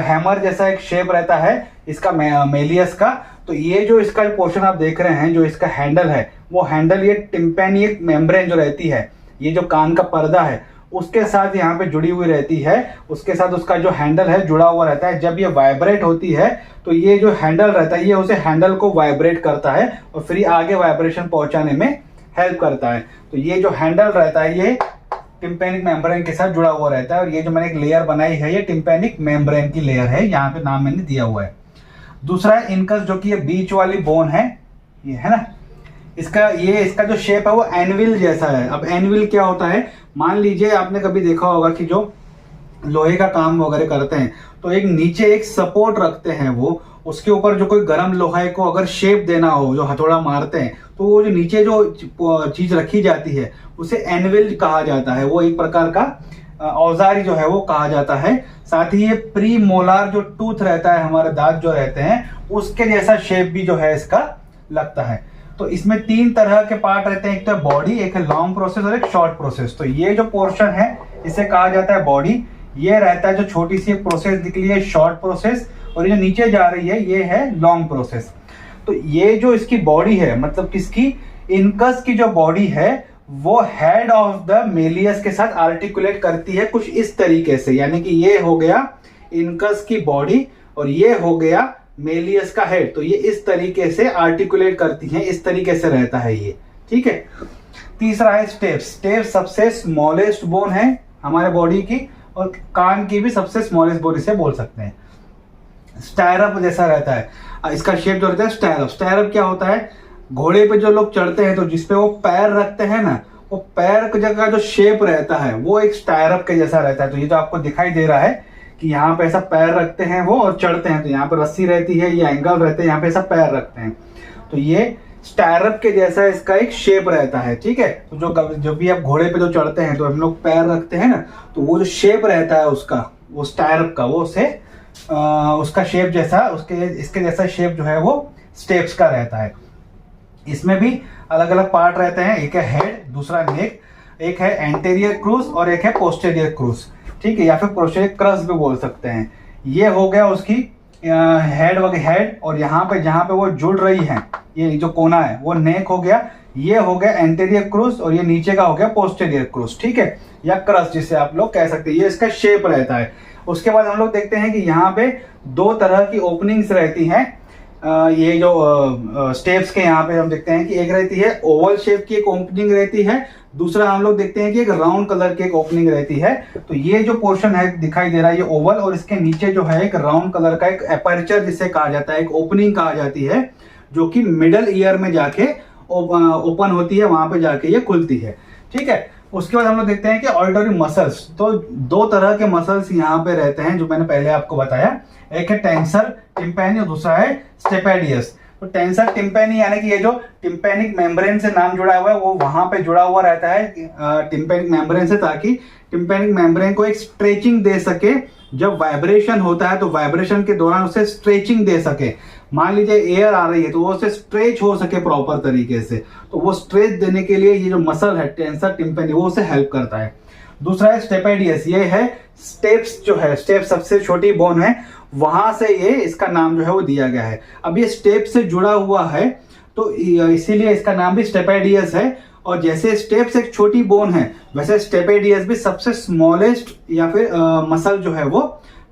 Speaker 1: हैमर जैसा एक शेप रहता है इसका मेलियस का। तो ये जो इसका पोर्शन आप देख रहे हैं, जो इसका हैंडल है, वो हैंडल ये टिम्पैनिक मेम्ब्रेन जो रहती है, ये जो कान का पर्दा है उसके साथ यहाँ पे जुड़ी हुई रहती है, उसके साथ उसका जो हैंडल है जुड़ा हुआ रहता है। जब ये वाइब्रेट होती है तो ये जो हैंडल रहता है ये उसे हैंडल को वाइब्रेट करता है और फिर आगे वाइब्रेशन पहुंचाने में हेल्प करता है। तो ये जो हैंडल रहता है ये टिम्पैनिक मेम्ब्रेन के साथ जुड़ा हुआ रहता है, और ये जो मैंने एक लेयर बनाई है ये टिम्पैनिक मेम्ब्रेन की लेयर है, यहाँ पे नाम मैंने दिया हुआ है। दूसरा है इनकस, जो कि ये बीच वाली बोन है, ये है ना, इसका जो शेप है वो एनविल जैसा है। अब एनविल क्या होता है, मान लीजिए आपने कभी देखा होगा कि जो लोहे का काम वगैरह करते हैं तो एक नीचे एक सपोर्ट रखते हैं, वो उसके ऊपर जो कोई गर्म लोहे को अगर शेप देना हो, जो हथौड़ा मारते हैं, तो वो जो नीचे जो चीज रखी जाती है उसे एनविल कहा जाता है। वो एक प्रकार का औजारी जो है वो कहा जाता है। साथ ही ये प्री मोलार जो टूथ रहता है, हमारे दांत जो रहते हैं, उसके जैसा शेप भी जो है इसका लगता है। तो इसमें 3 तरह के पार्ट रहते हैं, एक तो बॉडी, एक है लॉन्ग प्रोसेस और एक शॉर्ट प्रोसेस। तो ये जो पोर्शन है इसे कहा जाता है बॉडी। ये रहता है जो छोटी सी प्रोसेस निकली है शॉर्ट प्रोसेस, और ये नीचे जा रही है ये है लॉन्ग प्रोसेस। तो ये जो इसकी बॉडी है, मतलब किसकी, इनकस की जो बॉडी है वो हेड ऑफ द मेलियस के साथ आर्टिकुलेट करती है कुछ इस तरीके से, यानी कि ये हो गया इनकस की बॉडी और ये हो गया मेलियस का हेड। तो ये इस तरीके से आर्टिकुलेट करती है, इस तरीके से रहता है ये, ठीक है। तीसरा है स्टेप्स। स्टेप्स सबसे स्मॉलेस्ट बोन है हमारे बॉडी की, और कान की भी सबसे स्मॉलेस्ट बोन इसे बोल सकते हैं। स्टायरअप जैसा रहता है इसका शेप जो रहता है स्टायरअप। स्टायरअप क्या होता है, घोड़े पे जो लोग चढ़ते हैं तो जिसपे वो पैर रखते हैं ना, वो पैर की जगह जो शेप रहता है वो एक स्टायरअप के जैसा रहता है। तो ये जो आपको दिखाई दे रहा है कि यहाँ पे ऐसा पैर रखते हैं वो और चढ़ते हैं, तो यहाँ पे रस्सी रहती है, ये एंगल रहते हैं, यहाँ पे ऐसा पैर रखते हैं, तो ये स्टायरअप के जैसा इसका एक शेप रहता है, ठीक है। तो जो भी आप घोड़े पे जो चढ़ते हैं तो हम लोग पैर रखते हैं ना, तो वो जो शेप रहता है उसका, वो स्टायरअप का, वो उसे उसका शेप जैसा, इसके जैसा शेप जो है वो स्टेप्स का रहता है। इसमें भी अलग अलग पार्ट रहते हैं, एक है हेड, दूसरा नेक, एक है एंटेरियर क्रूज और एक है पोस्टेरियर क्रूज, ठीक है, या फिर पोस्टेरियर क्रस्ट भी बोल सकते हैं। ये हो गया उसकी हेड, और यहाँ पे जहाँ पे वो जुड़ रही है ये जो कोना है वो नेक हो गया, ये हो गया एंटेरियर क्रूज और ये नीचे का हो गया पोस्टेरियर क्रूज, ठीक है, या क्रस्ट जिसे आप लोग कह सकते हैं। ये इसका शेप रहता है। उसके बाद हम लोग देखते हैं कि यहाँ पे 2 तरह की ओपनिंग्स रहती हैं। ये जो स्टेप्स के यहाँ पे हम देखते हैं कि एक रहती है ओवल शेप की एक ओपनिंग रहती है, दूसरा हम लोग देखते हैं कि एक राउंड कलर की एक ओपनिंग रहती है। तो ये जो पोर्शन है दिखाई दे रहा है ये ओवल, और इसके नीचे जो है एक राउंड कलर का एक एपर्चर जिसे कहा जाता है, एक ओपनिंग कहा जाती है, जो कि मिडल ईयर में जाके ओपन होती है, वहां पे जाके ये खुलती है, ठीक है। उसके बाद हम लोग देखते हैं कि ऑडिटरी मसल्स। तो 2 तरह के मसल्स यहाँ पे रहते हैं जो मैंने पहले आपको बताया, एक है टेंसर टिम्पैनी और दूसरा है स्टेपेडियस। तो टेंसर टिम्पैनी यानी कि ये जो टिम्पैनिक मेम्ब्रेन से नाम जुड़ा हुआ है वो वहां पे जुड़ा हुआ रहता है टिम्पैनिक मेम्ब्रेन से, ताकि टिम्पैनिक मेम्ब्रेन को एक स्ट्रेचिंग दे सके। जब वाइब्रेशन होता है तो वाइब्रेशन के दौरान उसे स्ट्रेचिंग दे सके। मान लीजिए एयर आ रही है तो वो उसे स्ट्रेच हो सके प्रॉपर तरीके से, तो वो स्ट्रेच देने के लिए ये जो मसल है टेंसर टिम्पैनी वो उसे हेल्प करता है। दूसरा है स्टेपेडियस, ये है स्टेप्स जो है, स्टेप सबसे छोटी बोन है, वहां से ये इसका नाम जो है वो दिया गया है। अब ये स्टेप से जुड़ा हुआ है तो इसीलिए इसका नाम भी स्टेपेडियस है। और जैसे स्टेप्स एक छोटी बोन है वैसे स्टेपेडियस भी सबसे स्मॉलेस्ट या फिर मसल जो है वो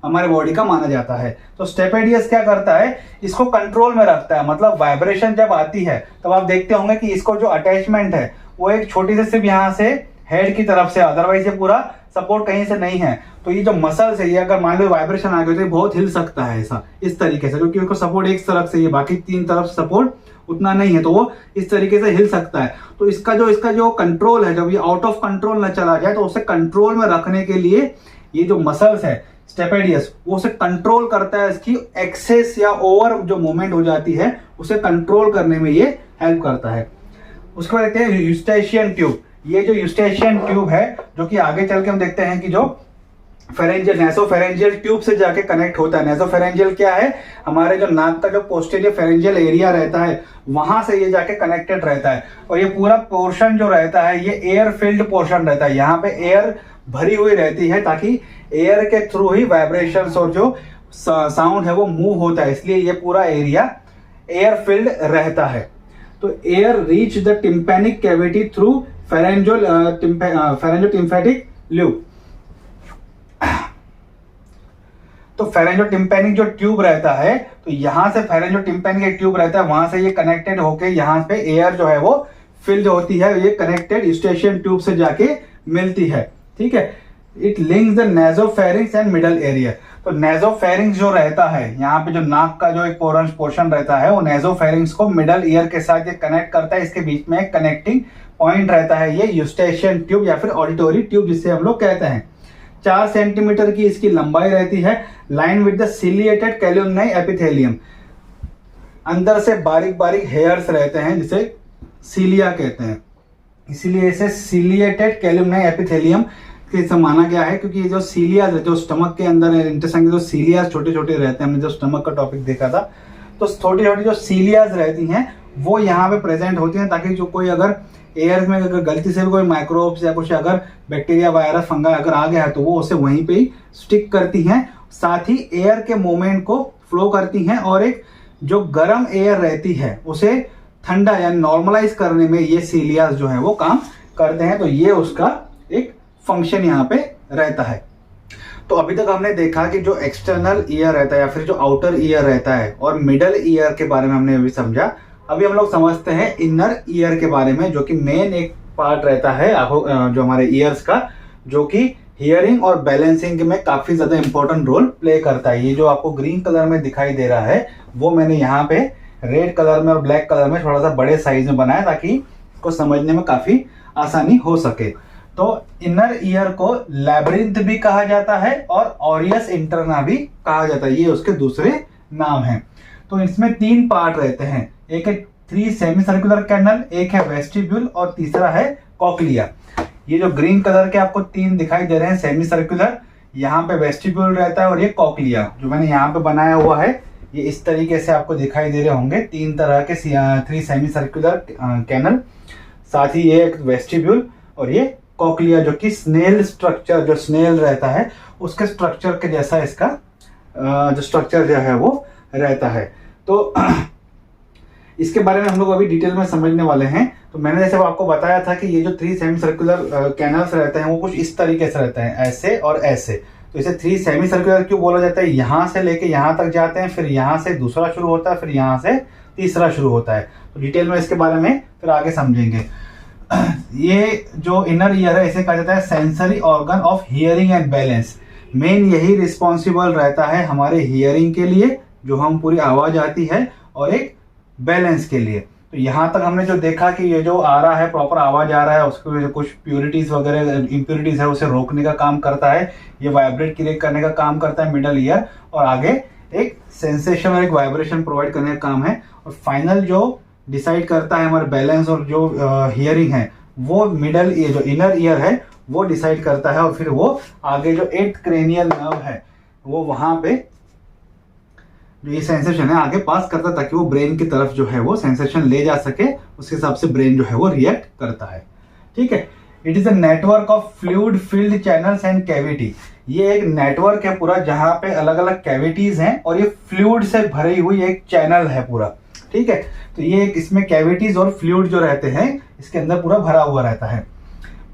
Speaker 1: हमारे बॉडी का माना जाता है। तो स्टेपेडियस क्या करता है, इसको कंट्रोल में रखता है, मतलब वाइब्रेशन जब आती है तब आप देखते होंगे कि इसको जो अटैचमेंट है वो एक छोटी से सिर्फ यहाँ से हेड की तरफ से, अदरवाइज ये पूरा सपोर्ट कहीं से नहीं है, तो ये जो मसल्स है ये अगर मान लो वाइब्रेशन आ गया तो ये बहुत हिल सकता है ऐसा इस तरीके से, क्योंकि उसको सपोर्ट एक तरफ से, ये बाकी 3 तरफ से सपोर्ट उतना नहीं है, तो वो इस तरीके से हिल सकता है। तो इसका जो कंट्रोल है, जब ये आउट ऑफ कंट्रोल ना चला जाए तो उसे कंट्रोल में रखने के लिए ये जो मसल्स है स्टेपेडियस, वो उसे कंट्रोल करता है, इसकी एक्सेस या ओवर जो मूवमेंट हो जाती है उसे कंट्रोल करने में ये हेल्प करता है। उसके बाद देखते हैं यूस्टेशियन ट्यूब। ये जो यूस्टेशियन ट्यूब है, जो कि आगे चल के हम देखते हैं कि जो फेरेंजियल नेसोफेरेंजियल ट्यूब से जाके कनेक्ट होता है। नेसोफेरेंजियल क्या है, हमारे जो नाक का जो पोस्टीरियर फेरेंजियल एरिया रहता है वहां से ये जाके कनेक्टेड रहता है, और ये पूरा पोर्शन जो रहता है ये एयर फिल्ड पोर्शन रहता है। यहाँ पे एयर भरी हुई रहती है ताकि एयर के थ्रू ही वाइब्रेशंस और जो साउंड है वो मूव होता है, इसलिए ये पूरा एरिया एयर फिल्ड रहता है। तो air reach the tympanic cavity through pharyngotympanic tube. तो फेरेंजोटिम्पैनिक जो ट्यूब रहता है, तो यहां से फेरेंजोटिम्पैनिक एक ट्यूब रहता है, वहां से ये कनेक्टेड होके यहाँ पे एयर जो है वो फिल्ड होती है, ये कनेक्टेड यूस्टेशियन ट्यूब से जाके मिलती है। ठीक है, it links the nasopharynx and middle area. तो नेजोफेरिंक्स जो रहता है, यहाँ पे जो नाक का जो एक पोर्शन रहता है, वो नेजोफेरिंक्स को मिडल ईयर के साथ ये कनेक्ट करता है। इसके बीच में एक कनेक्टिंग पॉइंट रहता है, ये यूस्टेशियन ट्यूब या फिर ऑडिटोरी ट्यूब जिसे हम लोग कहते हैं। 4 सेंटीमीटर की इसकी लंबाई रहती है, line with the ciliated columnar epithelium. अंदर से बारीक बारीक हेयर्स रहते हैं जिसे सीलिया कहते हैं, इसीलिए इसे सिलिएटेड कैल्युमनाई एपिथेलियम से माना गया है, क्योंकि ये जो सीलिया जो स्टमक के अंदर इंटेस्टाइन के जो सीलिया छोटे छोटे रहते हैं, हमने जो स्टमक का टॉपिक देखा था, तो छोटी छोटी जो सीलियाज रहती हैं वो यहाँ पे प्रेजेंट होती हैं, ताकि जो कोई अगर एयर में अगर गलती से भी कोई माइक्रोब्स या कुछ अगर बैक्टीरिया वायरस फंगा अगर आ गया है तो वो उसे वहीं पे ही स्टिक करती हैं, साथ ही एयर के मूवमेंट को फ्लो करती हैं, और एक जो गर्म एयर रहती है उसे ठंडा या नॉर्मलाइज करने में ये सीलियाज जो है वो काम करते हैं। तो ये उसका एक फंक्शन यहाँ पे रहता है। तो अभी तक हमने देखा कि जो एक्सटर्नल ईयर रहता है या फिर जो आउटर ईयर रहता है और मिडल ईयर के बारे में हमने अभी समझा। अभी हम लोग समझते हैं इनर ईयर के बारे में, जो कि मेन एक पार्ट रहता है जो हमारे ईयर्स का, जो कि हियरिंग और बैलेंसिंग में काफी ज्यादा इंपॉर्टेंट रोल प्ले करता है। ये जो आपको ग्रीन कलर में दिखाई दे रहा है वो मैंने यहाँ पे रेड कलर में और ब्लैक कलर में थोड़ा सा बड़े साइज में बनाया ताकि इसको समझने में काफी आसानी हो सके। तो इनर ईयर को लैब्रिंथ भी कहा जाता है और ऑरियस इंटरना भी कहा जाता है, ये उसके दूसरे नाम हैं। तो इसमें 3 पार्ट रहते हैं, एक है 3 सेमी सर्कुलर कैनल, एक है वेस्टिब्यूल और तीसरा है कॉक्लिया। ये जो ग्रीन कलर के आपको 3 दिखाई दे रहे हैं सेमी सर्कुलर, यहाँ पे वेस्टिब्यूल रहता है, और ये कॉक्लिया जो मैंने यहाँ पे बनाया हुआ है ये इस तरीके से आपको दिखाई दे रहे होंगे। 3 तरह के 3 सेमी सर्कुलर कैनल, साथ ही ये एक वेस्टिब्यूल और ये कॉक्लिया, जो कि स्नेल स्ट्रक्चर, जो स्नेल रहता है उसके स्ट्रक्चर के जैसा इसका जो स्ट्रक्चर जो है वो रहता है। तो इसके बारे में हम लोग अभी डिटेल में समझने वाले हैं। तो मैंने जैसे आपको बताया था कि ये जो 3 सेमी सर्कुलर कैनल्स रहते हैं वो कुछ इस तरीके से रहते हैं, ऐसे और ऐसे। तो इसे 3 सेमी सर्कुलर क्यों बोला जाता है? यहाँ से लेके यहाँ तक जाते हैं, फिर यहाँ से दूसरा शुरू होता है, फिर यहाँ से तीसरा शुरू होता है। तो डिटेल में इसके बारे में फिर आगे समझेंगे। ये जो इनर ईयर है इसे कहा जाता है sensory organ of hearing and balance. Main यही रिस्पॉन्सिबल रहता है हमारे हियरिंग के लिए, जो हम पूरी आवाज आती है, और एक बैलेंस के लिए। तो यहाँ तक हमने जो देखा कि ये जो आ रहा है प्रॉपर आवाज आ रहा है, उसको जो कुछ प्योरिटीज वगैरह इम्प्योरिटीज है उसे रोकने का काम करता है, ये वाइब्रेट क्रिएट करने का काम करता है मिडल ईयर, और आगे एक सेंसेशन और एक वाइब्रेशन प्रोवाइड करने का काम है, और फाइनल जो डिसाइड करता है हमारे बैलेंस और जो हियरिंग है वो मिडल ईयर, जो इनर ईयर है वो डिसाइड करता है, और फिर वो आगे जो 8th क्रेनियल नर्व है वो वहां पे जो ये सेंसेशन है आगे पास करता है, ताकि वो ब्रेन की तरफ जो है वो सेंसेशन ले जा सके, उसके हिसाब से ब्रेन जो है वो रिएक्ट करता है। ठीक है, it is a network of fluid filled channels and cavity. ये एक नेटवर्क है पूरा, जहां पे अलग अलग कैविटीज हैं और ये फ्लूइड से भरी हुई एक चैनल है पूरा। ठीक है, तो ये एक इसमें कैविटीज और फ्लूइड जो रहते हैं इसके अंदर पूरा भरा हुआ रहता है।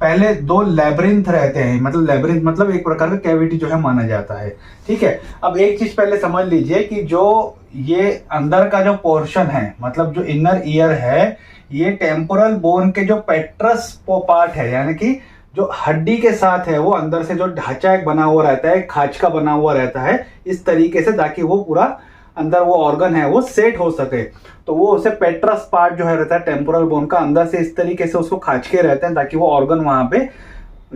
Speaker 1: पहले 2 लैब्रिंथ रहते हैं, मतलब लैब्रिंथ मतलब एक प्रकार का कैविटी जो है माना जाता है। ठीक है, अब एक चीज पहले समझ लीजिए कि जो ये अंदर का जो पोर्शन है, मतलब जो इनर ईयर है, ये टेम्पोरल बोन के जो पेट्रस पार्ट है, यानी कि जो हड्डी के साथ है वो अंदर से जो ढांचा एक बना हुआ रहता है, खांच का बना हुआ रहता है इस तरीके से, ताकि वो पूरा अंदर वो ऑर्गन है वो सेट हो सके। तो वो उसे पेट्रस पार्ट जो है रहता है टेम्पोरल बोन का, अंदर से इस तरीके से उसको खांच के रहते हैं ताकि वो ऑर्गन वहां पे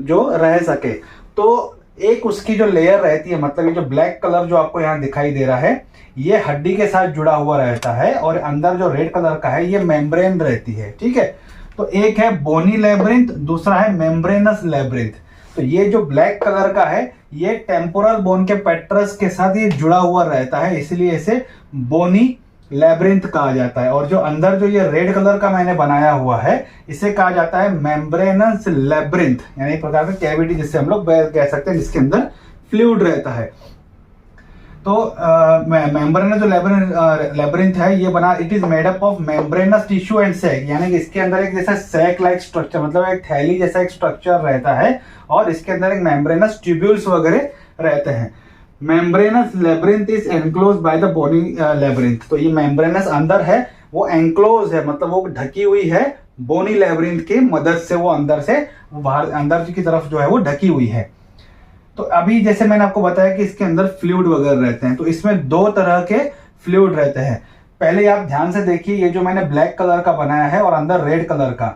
Speaker 1: जो रह सके। तो एक उसकी जो लेयर रहती है, मतलब ये जो ब्लैक कलर जो आपको यहाँ दिखाई दे रहा है, ये हड्डी के साथ जुड़ा हुआ रहता है, और अंदर जो रेड कलर का है ये मेम्ब्रेन रहती है। ठीक है, तो एक है बोनी लेब्रिंथ, दूसरा है मेम्ब्रेनस लेब्रिंथ। तो ये जो ब्लैक कलर का है ये टेम्पोरल बोन के पेट्रस के साथ ये जुड़ा हुआ रहता है, इसलिए इसे बोनी लेब्रिंथ कहा जाता है। और जो अंदर जो ये रेड कलर का मैंने बनाया हुआ है इसे कहा जाता है मेम्ब्रेनस लेब्रिंथ, यानी एक प्रकार का कैविटी जिससे हम लोग कह सकते हैं, जिसके अंदर फ्लूइड रहता है। तो मेम्ब्रेनस जो लेब्रिंथ है ये बना, it is made up of membranous tissue and sac, यानी कि इसके अंदर एक जैसा सैक लाइक स्ट्रक्चर, मतलब एक थैली जैसा एक स्ट्रक्चर रहता है, और इसके अंदर एक मेम्ब्रेनस ट्यूब्यूल्स वगैरह रहते हैं। Membranous labyrinth is enclose by the bony labyrinth. तो ये मेम्ब्रेनस अंदर है वो एनक्लोज है, मतलब वो ढकी हुई है बोनी लेब्रिंथ की मदद से, वो अंदर से बाहर अंदर की तरफ जो है वो ढकी हुई है। तो अभी जैसे मैंने आपको बताया कि इसके अंदर फ्लूइड वगैरह रहते हैं, तो इसमें दो तरह के फ्लूइड रहते हैं। पहले आप ध्यान से देखिए, ये जो मैंने ब्लैक कलर का बनाया है और अंदर रेड कलर का,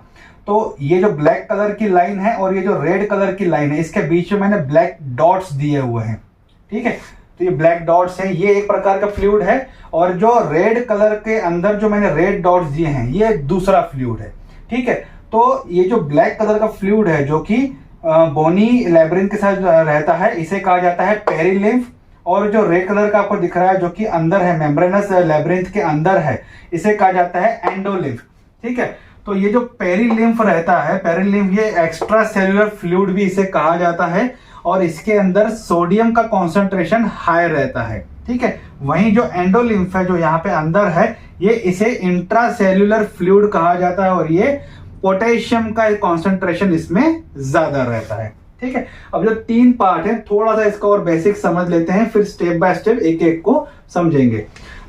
Speaker 1: तो ये जो ब्लैक कलर की लाइन है और ये जो रेड कलर की लाइन है, इसके बीच में मैंने ब्लैक डॉट्स दिए हुए हैं। ठीक है, तो ये ब्लैक डॉट्स है, ये एक प्रकार का फ्लूइड है, और जो रेड कलर के अंदर जो मैंने रेड डॉट्स दिए हैं ये दूसरा फ्लूइड है। ठीक है, तो ये जो ब्लैक कलर का फ्लूइड है जो कि बोनी लेब्रिंथ के साथ रहता है, इसे कहा जाता है पेरिलिम्फ। और जो रेड कलर का आपको दिख रहा है जो कि अंदर है, मेम्ब्रेनस लेब्रिंथ के अंदर है, इसे कहा जाता है एंडोलिम्फ। ठीक है, तो ये जो पेरिलिम्फ रहता है, पेरिलिम्फ ये एक्स्ट्रा सेल्युलर फ्लूइड भी इसे कहा जाता है, और इसके अंदर सोडियम का कॉन्सेंट्रेशन हाई रहता है। ठीक है, वहीं जो एंडोलिम्फ है जो यहाँ पे अंदर है, ये इसे इंट्रासेल्युलर फ्लूइड कहा जाता है, और ये पोटेशियम का कॉन्सेंट्रेशन इसमें ज्यादा रहता है। ठीक है, अब जो तीन पार्ट है थोड़ा सा इसका और बेसिक समझ लेते हैं, फिर स्टेप बाय स्टेप एक एक को समझेंगे।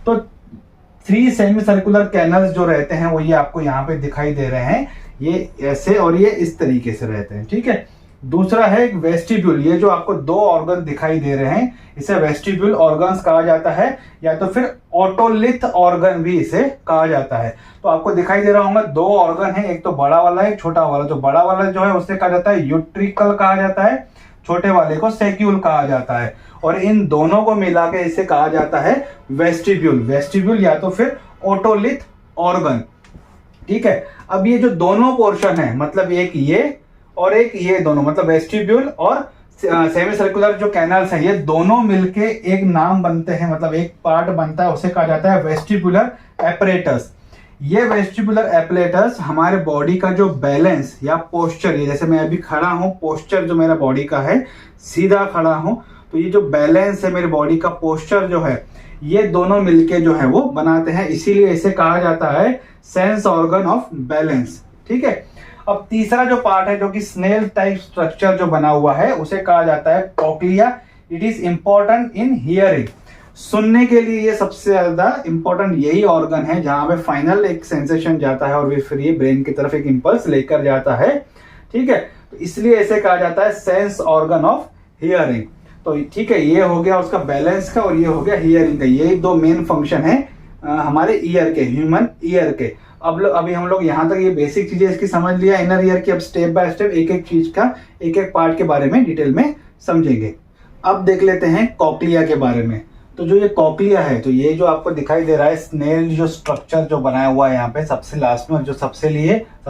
Speaker 1: तो 3 सेमी सर्कुलर कैनल्स जो रहते हैं वो ये आपको यहाँ पे दिखाई दे रहे हैं, ये ऐसे और ये इस तरीके से रहते हैं। ठीक है, दूसरा है एक वेस्टिब्यूल, ये जो आपको 2 ऑर्गन दिखाई दे रहे हैं इसे वेस्टिब्यूल ऑर्गन्स कहा जाता है, या तो फिर ऑटोलिथ ऑर्गन भी इसे कहा जाता है। तो आपको दिखाई दे रहा होगा 2 ऑर्गन है, एक तो बड़ा वाला है, एक छोटा वाला। जो बड़ा वाला जो है उसे कहा जाता है यूट्रिकल कहा जाता है, छोटे वाले को सेक्यूल कहा जाता है, और इन दोनों को मिला के इसे कहा जाता है वेस्टिब्यूल। वेस्टिब्यूल या तो फिर ऑटोलिथ ऑर्गन। ठीक है, अब ये जो दोनों पोर्शन है, मतलब एक ये और एक ये, दोनों मतलब वेस्टिब्यूल और सेमी सर्कुलर जो कैनल्स हैं, ये दोनों मिलके एक नाम बनते हैं, मतलब एक पार्ट बनता है, उसे कहा जाता है वेस्टिबुलर एपरेटस। ये वेस्टिबुलर एपरेटस हमारे बॉडी का जो बैलेंस या पोस्चर, ये जैसे मैं अभी खड़ा हूं, पोस्चर जो मेरा बॉडी का है, सीधा खड़ा हूं, तो ये जो बैलेंस है मेरे बॉडी का पोस्चर जो है, ये दोनों मिलके जो है वो बनाते हैं, इसीलिए इसे कहा जाता है सेंस ऑर्गन ऑफ बैलेंस। ठीक है, अब तीसरा जो पार्ट है जो कि स्नेल टाइप स्ट्रक्चर जो बना हुआ है उसे कहा जाता है cochlea. It is important in hearing, सुनने के लिए ये सबसे ज्यादा इंपॉर्टेंट यही ऑर्गन है जहां पे फाइनल एक सेंसेशन जाता है और फिर ये ब्रेन की तरफ एक इंपल्स लेकर जाता है। ठीक है, तो इसलिए इसे कहा जाता है सेंस ऑर्गन ऑफ हियरिंग। तो ठीक है, ये हो गया उसका बैलेंस का और ये हो गया हियरिंग का। ये 2 मेन फंक्शन है हमारे ईयर के, ह्यूमन ईयर के। अभी हम लोग यहाँ तक ये बेसिक चीजें इसकी समझ लिया इनर ईयर की। अब स्टेप बाय स्टेप एक एक चीज का, एक एक पार्ट के बारे में डिटेल में समझेंगे। अब देख लेते हैं कॉक्लिया के बारे में। तो जो ये कॉक्लिया है, तो ये जो आपको दिखाई दे रहा है स्नेल जो स्ट्रक्चर जो बनाया हुआ है यहाँ पे सबसे लास्ट में, जो सबसे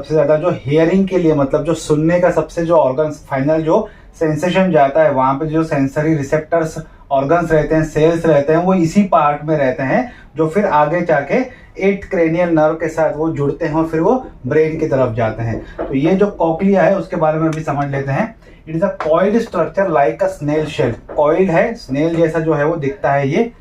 Speaker 1: ज्यादा जो हियरिंग के लिए, मतलब जो सुनने का सबसे जो ऑर्गन फाइनल जो सेंसेशन जाता है, वहां पे जो सेंसरी रिसेप्टर्स ऑर्गन्स रहते हैं, सेल्स रहते हैं, वो इसी पार्ट में रहते हैं, जो फिर आगे जाके 8 क्रेनियल नर्व के साथ वो जुड़ते हैं और फिर वो ब्रेन की तरफ जाते हैं। तो ये जो कॉक्लिया है उसके बारे में भी समझ लेते हैं। It is a coiled structure like a snail shell. Coiled है, स्नेल जैसा जो है वो दिखता है ये।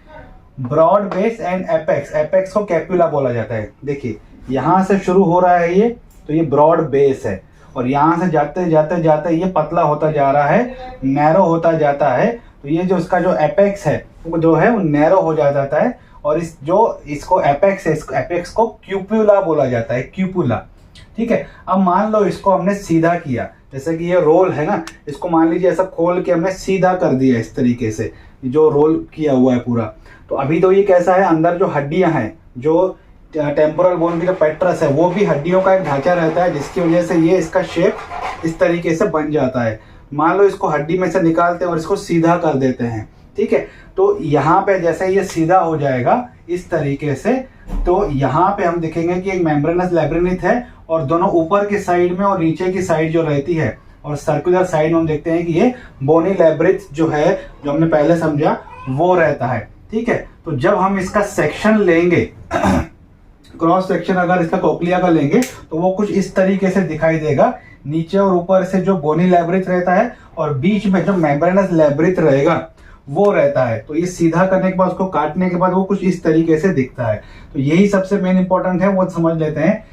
Speaker 1: Broad base and apex, apex को कैप्यूला बोला जाता है। देखिए यहाँ से शुरू हो रहा है ये, तो ये ब्रॉड बेस है, और यहाँ से जाते जाते जाते ये पतला होता जा रहा है, नैरो होता जाता है। तो ये जो इसका जो एपेक्स है वो जो है वो नैरो हो जाता है, और इसको एपेक्स है, इसको एपेक्स को क्यूपुला बोला जाता है, क्यूपुला। ठीक है, अब मान लो इसको हमने सीधा किया, जैसे कि ये रोल है ना, इसको मान लीजिए ऐसा खोल के हमने सीधा कर दिया इस तरीके से, जो रोल किया हुआ है पूरा। तो अभी तो ये कैसा है, अंदर जो हड्डियां हैं, जो टेम्पोरल बोन की जो पेट्रस है, वो भी हड्डियों का एक ढांचा रहता है, जिसकी वजह से ये इसका शेप इस तरीके से बन जाता है। मान लो इसको हड्डी में से निकालते हैं और इसको सीधा कर देते हैं, ठीक है। तो यहाँ पे जैसे ये सीधा हो जाएगा इस तरीके से, तो यहाँ पे हम देखेंगे कि एक मेम्ब्रेनस लैब्रिन्थ है, और दोनों ऊपर की साइड में और नीचे की साइड जो रहती है, और सर्कुलर साइड में हम देखते हैं कि ये बोनी लैब्रिन्थ जो है, जो हमने पहले समझा, वो रहता है, ठीक है। तो जब हम इसका सेक्शन लेंगे क्रॉस सेक्शन अगर इसका कोक्लिया का लेंगे, तो वो कुछ इस तरीके से दिखाई देगा। नीचे और ऊपर से जो बोनी लैब्रिन्थ रहता है, और बीच में जो मेम्ब्रेनस लैब्रिन्थ रहेगा वो रहता है। तो ये सीधा करने के बाद, उसको काटने के बाद वो कुछ इस तरीके से दिखता है। तो यही सबसे मेन इंपॉर्टेंट है, वो समझ लेते हैं।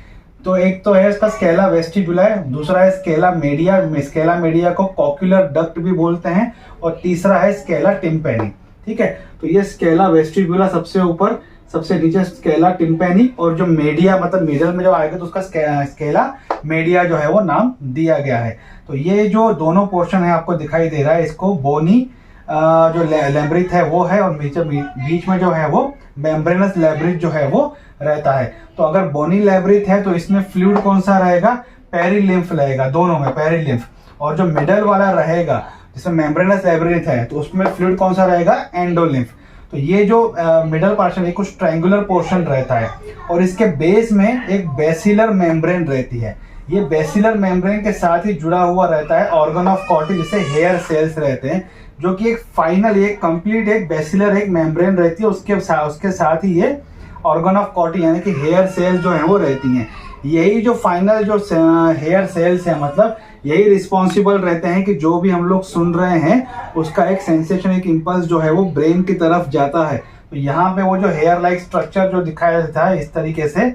Speaker 1: तो एक तो है इसका स्केला वेस्टिबुला, दूसरा है स्केला मीडिया, स्केला मीडिया को कॉक्युलर डक्ट भी बोलते हैं, और तीसरा है स्केला टिम्पैनी, ठीक है। तो ये स्केला वेस्टिबुला सबसे ऊपर, सबसे नीचे स्केला टिम्पैनी, और जो मीडिया मतलब मिडल में जो आएगा तो उसका स्केला मीडिया जो है वो नाम दिया गया है। तो ये जो दोनों पोर्शन है आपको दिखाई दे रहा है, इसको बोनी जो लैब्रिन्थ है वो है, और बीच में जो है वो मेम्ब्रेनस लैब्रिन्थ जो है वो रहता है। तो अगर बोनी लैब्रिन्थ है तो इसमें फ्लूइड कौन सा रहेगा, पेरिलिम्फ रहेगा, दोनों में पेरिलिम्फ। और जो मिडल वाला रहेगा जिसमें मेम्ब्रेनस लैब्रिन्थ है, तो उसमें फ्लूइड कौन सा रहेगा, एंडोलिम्फ। तो ये जो मिडल पोर्शन है कुछ ट्रायंगुलर पोर्शन रहता है, और इसके बेस में एक बेसिलर मेम्ब्रेन रहती है। ये बेसिलर मेम्ब्रेन के साथ ही जुड़ा हुआ रहता है ऑर्गन ऑफ कॉटी, जिसे हेयर सेल्स रहते हैं, जो कि एक फाइनल, एक कंप्लीट एक बेसिलर एक मेम्ब्रेन रहती है, उसके साथ ही ये ऑर्गन ऑफ कॉटी यानी कि हेयर सेल्स जो है वो रहती हैं। यही जो फाइनल जो हेयर सेल्स है, मतलब यही रिस्पॉन्सिबल रहते हैं कि जो भी हम लोग सुन रहे हैं उसका एक सेंसेशन, एक इम्पल्स जो है वो ब्रेन की तरफ जाता है। तो यहाँ पे वो जो हेयर लाइक स्ट्रक्चर जो दिखाया जाता है इस तरीके से,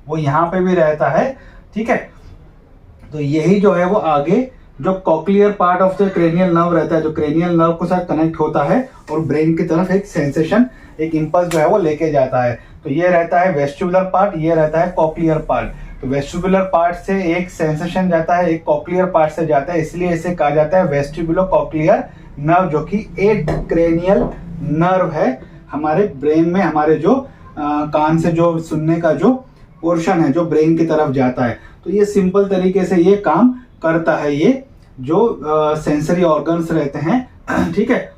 Speaker 1: वो यहाँ पे भी रहता है, ठीक है। तो यही जो है वो आगे जो cochlear part of the cranial nerve रहता है, जो क्रेनियल नर्व के साथ कनेक्ट होता है और ब्रेन की तरफ एक सेंसेशन, एक इम्पल्स जो है वो लेके जाता है। तो ये रहता है वेस्टिबुलर पार्ट, ये रहता है कॉक्लियर पार्ट। तो वेस्टिबुलर पार्ट से एक सेंसेशन जाता है, एक कॉक्लियर पार्ट से जाता है, इसलिए इसे कहा जाता है वेस्टिबुलो कॉक्लियर नर्व, जो कि एक क्रेनियल नर्व है हमारे ब्रेन में, हमारे जो कान से जो सुनने का जो पोर्शन है जो ब्रेन की तरफ जाता है। तो ये सिंपल तरीके से ये काम करता है, ये जो सेंसरी ऑर्गन्स रहते हैं, ठीक है।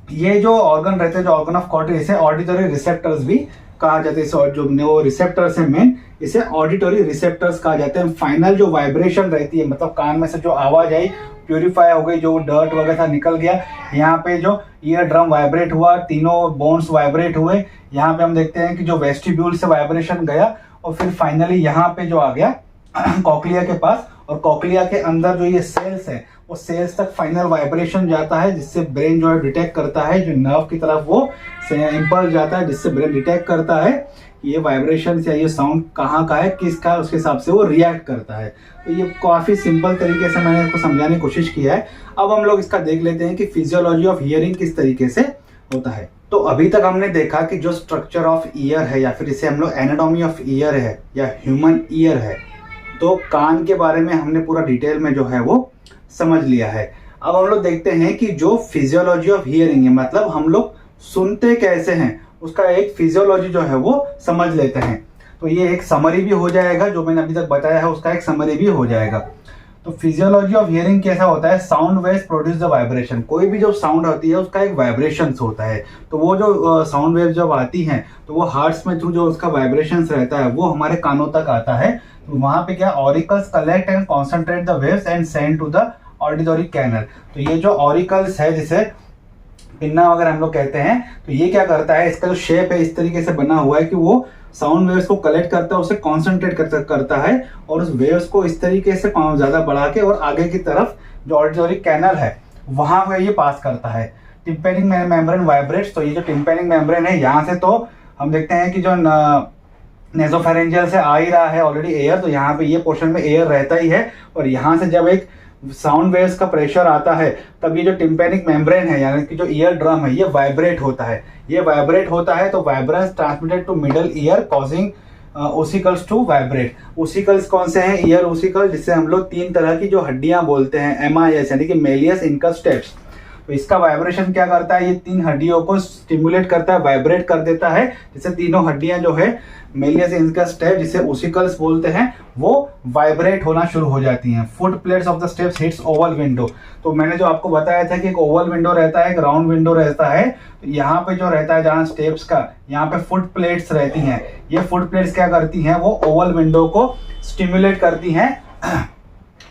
Speaker 1: ये जो ऑर्गन रहते हैं, जो ऑर्गन ऑफ कॉटी, इसे ऑडिटरी रिसेप्टर्स भी कहा जाता है। जो रिसेप्टर्स है मेन, इसे ऑडिटरी रिसेप्टर्स कहा जाते हैं। फाइनल जो वाइब्रेशन रहती है, मतलब कान में से जो आवाज आई, प्यूरिफाई हो गई, जो डर्ट वगैरह था निकल गया, यहाँ पे जो ईयर ड्रम वाइब्रेट हुआ, तीनों बोन्स वाइब्रेट हुए, यहाँ पे हम देखते हैं कि जो वेस्टिब्यूल से वाइब्रेशन गया, और फिर फाइनली यहाँ पे जो आ गया कॉक्लिया के पास, और कॉक्लिया के अंदर जो ये सेल्स है, वो सेल्स तक फाइनल वाइब्रेशन जाता है, जिससे ब्रेन जो है डिटेक्ट करता है, जो नर्व की तरफ वो इम्पल्स जाता है, जिससे ब्रेन डिटेक्ट करता है ये वाइब्रेशन या ये साउंड कहाँ का है, किसका, उसके हिसाब से वो रिएक्ट करता है। तो ये काफी सिंपल तरीके से मैंने इसको समझाने की कोशिश किया है। अब हम लोग इसका देख लेते हैं कि फिजियोलॉजी ऑफ हियरिंग किस तरीके से होता है। तो अभी तक हमने देखा कि जो स्ट्रक्चर ऑफ ईयर है, या फिर इसे हम लोग एनाटॉमी ऑफ ईयर है या ह्यूमन ईयर है, तो कान के बारे में हमने पूरा डिटेल में जो है वो समझ लिया है। अब हम लोग देखते हैं कि जो फिजियोलॉजी ऑफ हियरिंग है, मतलब हम लोग सुनते कैसे हैं, उसका एक फिजियोलॉजी जो है वो समझ लेते हैं। तो ये एक समरी भी हो जाएगा, जो मैंने अभी तक बताया है उसका एक समरी भी हो जाएगा। तो फिजियोलॉजी ऑफ हियरिंग कैसा होता है, sound waves produce the vibration. कोई भी जो साउंड होती है उसका एक वाइब्रेशन होता है। तो वो जो साउंड वेव जब आती हैं, तो वो हार्ट्स में थ्रू जो उसका वाइब्रेशन रहता है वो हमारे कानों तक आता है। तो वहां पे क्या, auricles collect and concentrate the waves and send to the auditory canal. तो ये जो ऑरिकल्स है, जिसे पिन्ना वगैरह हम लोग कहते हैं, तो ये क्या करता है, इसका जो शेप है इस तरीके से बना हुआ है कि वो साउंड वेव्स को कलेक्ट करता है, उसे कॉन्सेंट्रेट करता है, और उस वेव्स को इस तरीके से ज्यादा बढ़ा के और आगे की तरफ जो ऑडिटरी कैनल है वहां पे ये पास करता है। Tympanic membrane vibrates. तो ये जो टिम्पैनिक मेम्ब्रेन है, यहाँ से तो हम देखते हैं कि जो नेसोफेरेंजियल से आ ही रहा है ऑलरेडी एयर, तो यहाँ पे ये पोर्शन में एयर रहता ही है, और यहाँ से जब एक साउंड वेव्स का प्रेशर आता है, तब ये जो टिम्पैनिक मेम्ब्रेन है यानी कि जो ईयर ड्रम है, ये वाइब्रेट होता है। ये वाइब्रेट होता है तो vibrations transmitted to middle ear causing ossicles to vibrate. Ossicles कौन से हैं? ईयर ओसिकल, जिससे हम लोग 3 तरह की जो हड्डियां बोलते हैं MIS, यानी कि मेलियस, इनकस, स्टेप्स। तो इसका वाइब्रेशन क्या करता है? ये 3 हड्डियों को स्टिमुलेट करता है, वाइब्रेट कर देता है, जिससे तीनों हड्डियां जो है मेलियस, इनकस, स्टेप, जिसे ओसिकल्स बोलते हैं, वो वाइब्रेट होना शुरू हो जाती हैं। Foot plates of the steps hits Oval window. तो मैंने जो आपको बताया था कि एक ओवल विंडो रहता है, एक राउंड विंडो रहता है। तो यहाँ पे जो रहता है जहाँ स्टेप्स का, यहाँ पे फुट प्लेट्स रहती हैं। ये फुट प्लेट्स क्या करती हैं? वो ओवल विंडो को स्टिमुलेट करती हैं,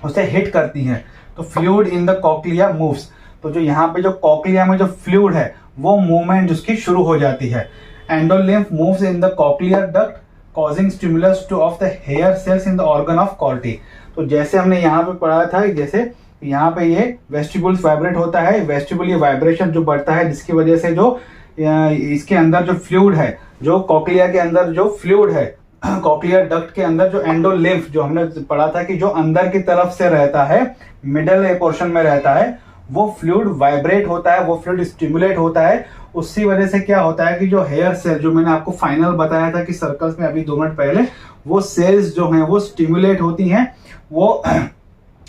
Speaker 1: उसे हिट करती हैं। तो fluid in the cochlea moves. तो जो यहाँ पे जो कॉक्लिया में जो फ्लूइड है, वो मूवमेंट उसकी शुरू हो जाती है। Endolymph moves in the cochlear duct causing stimulus to of the hair cells in the organ of Corti। तो जैसे हमने यहाँ पे पढ़ा था, जैसे यहाँ पे ये वेस्टिबुल्स वाइब्रेट होता है, वेस्टिबुल ये वाइब्रेशन जो बढ़ता है, जिसकी वजह से जो इसके अंदर जो फ्लूइड है, जो कॉक्लिया के अंदर जो फ्लूइड है, कॉक्लियर डक्ट के अंदर जो एंडोलिम्फ, जो हमने पढ़ा था कि जो अंदर की तरफ से रहता है, मिडल पोर्शन में रहता है, वो फ्लूइड वाइब्रेट होता है, वो फ्लूइड स्टिमुलेट होता है। उसकी वजह से क्या होता है कि जो हेयर सेल, जो मैंने आपको फाइनल बताया था कि सर्कल्स में अभी 2 मिनट पहले, वो सेल्स जो हैं वो स्टिमुलेट होती हैं, वो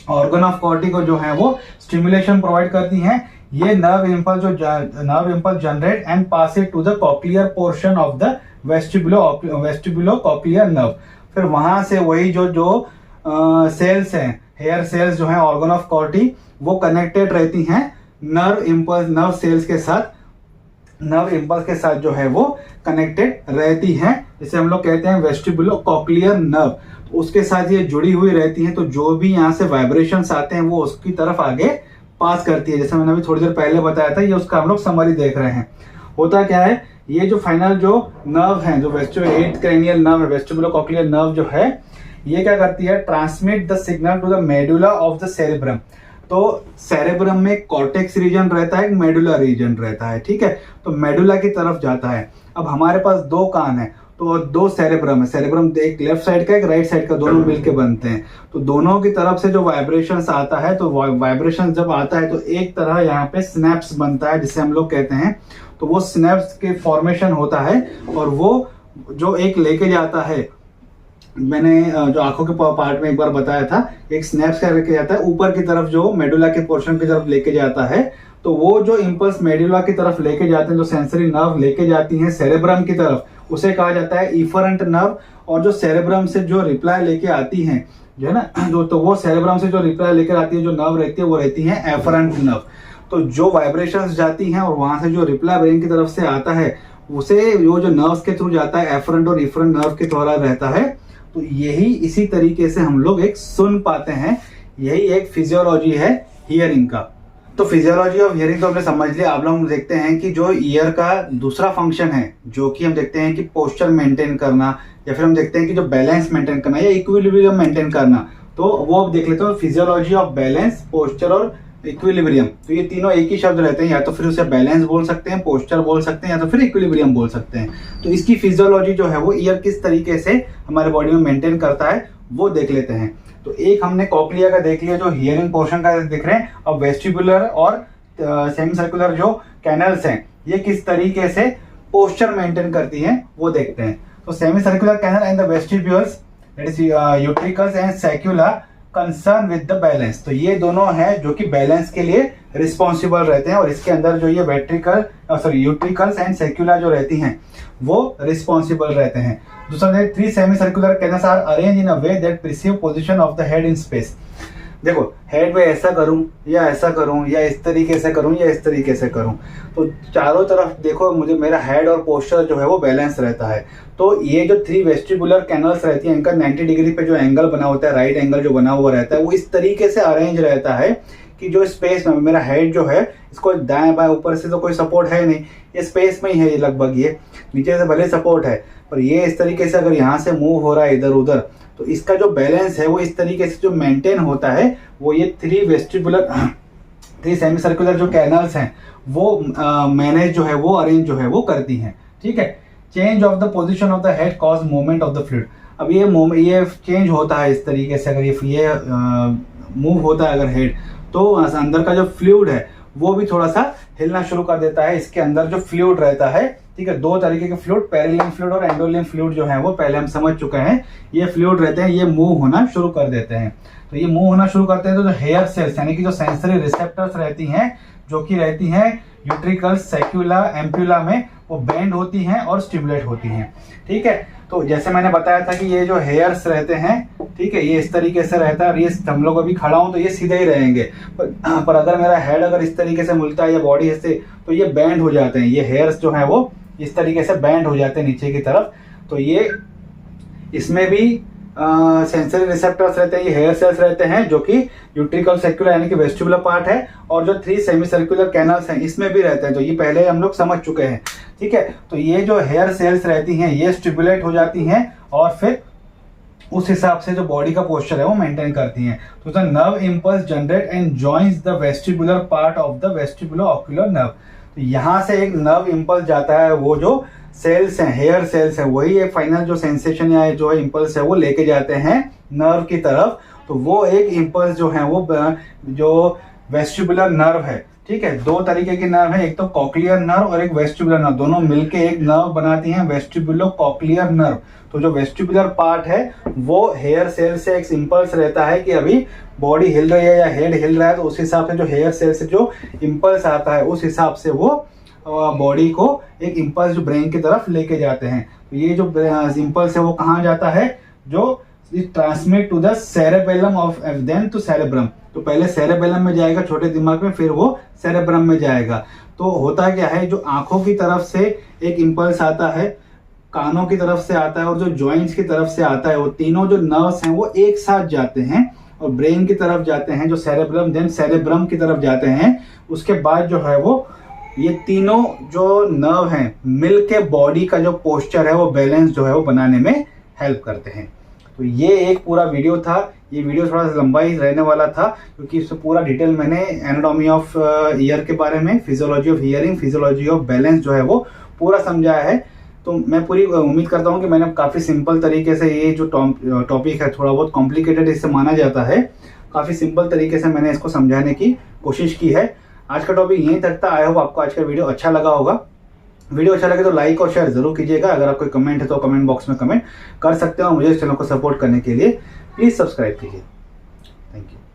Speaker 1: ऑर्गन ऑफ कॉर्टी को जो है वो स्टिमुलेशन प्रोवाइड करती हैं। ये nerve impulse generate and pass it to the cochlear portion of the vestibulocochlear nerve. फिर वहां से वही जो सेल्स हैं, हेयर सेल्स जो हैं ऑर्गन ऑफ कॉर्टी, वो कनेक्टेड रहती हैं नर्व इम्पल्स के साथ जो है वो कनेक्टेड रहती हैं, जिसे हम लोग कहते हैं वेस्टिबुलो कॉक्लियर नर्व। उसके साथ ये जुड़ी हुई रहती हैं। तो जो भी यहाँ से वाइब्रेशंस आते हैं वो उसकी तरफ आगे पास करती है। जैसे मैंने अभी थोड़ी देर पहले बताया था, ये उसका हम लोग समरी देख रहे हैं। होता क्या है, ये जो फाइनल जो नर्व है, जो एट क्रेनियल नर्व है, वेस्टिबुलो कॉक्लियर नर्व जो है, ये क्या करती है? Transmit the signal to the medulla of the cerebrum. तो सेरेब्रम में कॉर्टेक्स रीजन रहता है, मेडुला रीजन रहता है, ठीक है। तो मेडुला की तरफ जाता है। अब हमारे पास 2 कान है, तो 2 सेरेब्रम है। सेरेब्रम एक लेफ्ट साइड का, एक राइट साइड का, दोनों मिलके बनते हैं। तो दोनों की तरफ से जो वाइब्रेशंस आता है, तो वाइब्रेशन जब आता है तो एक तरह यहाँ पे स्नैप्स बनता है, जिसे हम लोग कहते हैं। तो वो स्नैप्स के फॉर्मेशन होता है, और वो जो एक लेके जाता है, मैंने जो आंखों के पार्ट में एक बार बताया था, एक स्नैप्स का लेके जाता है ऊपर की तरफ, जो मेडुला के पोर्शन की तरफ लेके जाता है। तो वो जो इंपल्स मेडुला की तरफ लेके जाते हैं, जो सेंसरी नर्व लेके जाती हैं सेरेब्रम की तरफ, उसे कहा जाता है इफरेंट नर्व। और जो सेरेब्रम से जो रिप्लाई लेके आती हैं, जो है ना, तो वो सेरेब्रम से जो रिप्लाई लेकर आती है, जो नर्व रहती है, वो रहती है एफरेंट नर्व। तो जो वाइब्रेशंस जाती हैं और वहां से जो रिप्लाई ब्रेन की तरफ से आता है, उसे वो जो नर्व्स के थ्रू जाता है, एफरेंट और इफरेंट नर्व के द्वारा रहता है। तो यही इसी तरीके से हम लोग एक सुन पाते हैं। यही एक फिजियोलॉजी है हियरिंग का। तो फिजियोलॉजी ऑफ हियरिंग तो हमने समझ लिया। अब हम देखते हैं कि जो ईयर का दूसरा फंक्शन है, जो कि हम देखते हैं कि पोस्चर मेंटेन करना, या फिर हम देखते हैं कि जो बैलेंस मेंटेन करना या इक्विलिब्रियम मेंटेन करना, तो वो अब देख लेते हैं। फिजियोलॉजी ऑफ बैलेंस, पोस्चर और इक्विलिब्रियम। तो ये तीनों एक ही शब्द रहते हैं, या तो फिर उसे बैलेंस बोल सकते हैं, पोस्चर बोल सकते हैं, या तो फिर इक्विलिब्रियम बोल सकते हैं। तो इसकी फिजियोलॉजी जो है वो ईयर किस तरीके से हमारे बॉडी में मेंटेन करता है, वो देख लेते हैं। तो एक हमने कॉक्लिया का देख लिया, जो हियरिंग पोर्शन का देख रहे हैं। अब वेस्टिबुलर और सेमी सर्कुलर जो कैनल्स हैं, ये किस तरीके से पोस्चर मेंटेन करती हैं, वो देखते हैं। तो semicircular canal and the vestibules, that is utricles and saccule, concern with the balance. तो ये दोनों हैं जो कि बैलेंस के लिए रिस्पॉन्सिबल रहते हैं, और इसके अंदर जो ये यूट्रिकल्स एंड सेक्युला जो रहती हैं, वो रिस्पॉन्सिबल रहते हैं। दूसरा 3 semi circular canals are arrange in a way that perceive position of the head in space. देखो, हेड में ऐसा करूं या ऐसा करूं, या इस तरीके से करूं या इस तरीके से करूं, तो चारों तरफ देखो, मुझे मेरा हेड और पोस्चर जो है वो बैलेंस रहता है। तो ये जो 3 वेस्टिबुलर कैनल्स रहती हैं, इनका 90 डिग्री पे जो एंगल बना होता है, राइट एंगल जो बना हुआ रहता है, वो इस तरीके से अरेंज रहता है कि जो स्पेस में मेरा हेड जो है, इसको दाएं बाएं ऊपर से तो कोई सपोर्ट है नहीं, ये स्पेस में ही है, ये लगभग ये नीचे से भले सपोर्ट है, पर ये इस तरीके से अगर यहाँ से मूव हो रहा है इधर उधर, तो इसका जो बैलेंस है वो इस तरीके से जो मेंटेन होता है, वो ये 3 सेमी सर्कुलर जो कैनल्स हैं वो मैनेज जो है, वो अरेंज जो है वो करती हैं, ठीक है। Change of the position of the head cause movement of the fluid. अब ये चेंज होता है इस तरीके से, अगर ये मूव होता है अगर हेड, तो अंदर का जो फ्लूइड है वो भी थोड़ा सा हिलना शुरू कर देता है। इसके अंदर जो फ्लूइड रहता है ठीक है, दो तरीके के फ्लूइड, पेरिलियम फ्लूइड और एंडोलियम फ्लूइड जो है वो पहले हम समझ चुके हैं। ये फ्लूइड रहते हैं, ये मूव होना शुरू कर देते हैं। तो ये मूव होना शुरू करते हैं तो जो हेयर सेल्स यानी कि जो सेंसरी रिसेप्टर्स रहती हैं, जो कि रहती हैं यूट्रिकल, सेक्युला, एम्प्यूला में, वो बेंड होती हैं और स्टिमुलेट होती हैं। ठीक है, तो जैसे मैंने बताया था कि ये जो हेयर्स रहते हैं, ठीक है, ये इस तरीके से रहता है और ये हम लोग अभी खड़ा हूं तो ये सीधे ही रहेंगे, पर अगर मेरा हेड अगर इस तरीके से मिलता है या बॉडी से, तो ये बैंड हो जाते हैं। ये हेयर्स जो है वो इस तरीके से बैंड हो जाते हैं नीचे की तरफ। तो ये इसमें भी सेंसरी रिसेप्टर्स रहते हैं, ये हेयर सेल्स रहते हैं जो कि यूट्रिकल, सेक्युलर यानी कि वेस्टिबुलर पार्ट है, और जो 3 सेमी सर्कुलर कैनल्स हैं इसमें भी रहते हैं। तो ये पहले हम लोग समझ चुके हैं। ठीक है, तो ये जो हेयर सेल्स रहती हैं ये स्टिमुलेट हो जाती हैं और फिर उस हिसाब से जो बॉडी का पोस्चर है वो मेंटेन करती हैं। तो the nerve impulse generate and joins the vestibular part of the vestibular ocular nerve. तो यहाँ से एक नर्व इंपल्स जाता है, वो जो सेल्स हैं, हेयर सेल्स हैं, वही एक फाइनल जो सेंसेशन या जो इंपल्स है वो लेके जाते हैं नर्व की तरफ। तो वो एक इंपल्स जो है वो जो वेस्टिबुलर नर्व है, ठीक है, दो तरीके के नर्व है, एक तो कॉक्लियर नर्व और एक वेस्टिबुलर नर्व, दोनों मिलके एक नर्व बनाती हैं वेस्टिबुलो कॉक्लियर नर्व। तो जो वेस्टिबुलर पार्ट है वो हेयर सेल से एक इंपल्स रहता है कि अभी बॉडी हिल रही है या हेड हिल रहा है, तो उस हिसाब से जो हेयर सेल से जो इंपल्स आता है उस हिसाब से वो बॉडी को एक इंपल्स जो ब्रेन की तरफ लेके जाते हैं। तो ये जो इंपल्स है वो कहाँ जाता है, जो transmit to the cerebellum of then to cerebrum. तो पहले सेरेबेलम में जाएगा, छोटे दिमाग में, फिर वो सेरेब्रम में जाएगा। तो होता क्या है, जो आंखों की तरफ से एक इंपल्स आता है, कानों की तरफ से आता है और जो जॉइंट्स की तरफ से आता है, वो तीनों जो नर्व्स हैं वो एक साथ जाते हैं और ब्रेन की तरफ जाते हैं, जो सेरेब्रम, देन सेरेब्रम की तरफ जाते हैं। उसके बाद जो है वो ये तीनों जो नर्व हैं मिल के बॉडी का जो पोस्चर है वो बैलेंस जो है वो बनाने में हेल्प करते हैं। तो ये एक पूरा वीडियो था। ये वीडियो थोड़ा सा लंबा ही रहने वाला था क्योंकि इसमें पूरा डिटेल मैंने एनाटॉमी ऑफ ईयर के बारे में, physiology of hearing, physiology of balance जो है वो पूरा समझाया है। तो मैं पूरी उम्मीद करता हूँ कि मैंने काफ़ी सिंपल तरीके से, ये जो टॉपिक है थोड़ा बहुत कॉम्प्लिकेटेड इससे माना जाता है, काफ़ी सिंपल तरीके से मैंने इसको समझाने की कोशिश की है। आज का टॉपिक यहीं तक था। आई होप आपको आज का वीडियो अच्छा लगा होगा। वीडियो अच्छा लगे तो लाइक और शेयर जरूर कीजिएगा। अगर आप कोई कमेंट है तो कमेंट बॉक्स में कमेंट कर सकते हो। मुझे इस चैनल को सपोर्ट करने के लिए प्लीज़ सब्सक्राइब कीजिए। Thank you.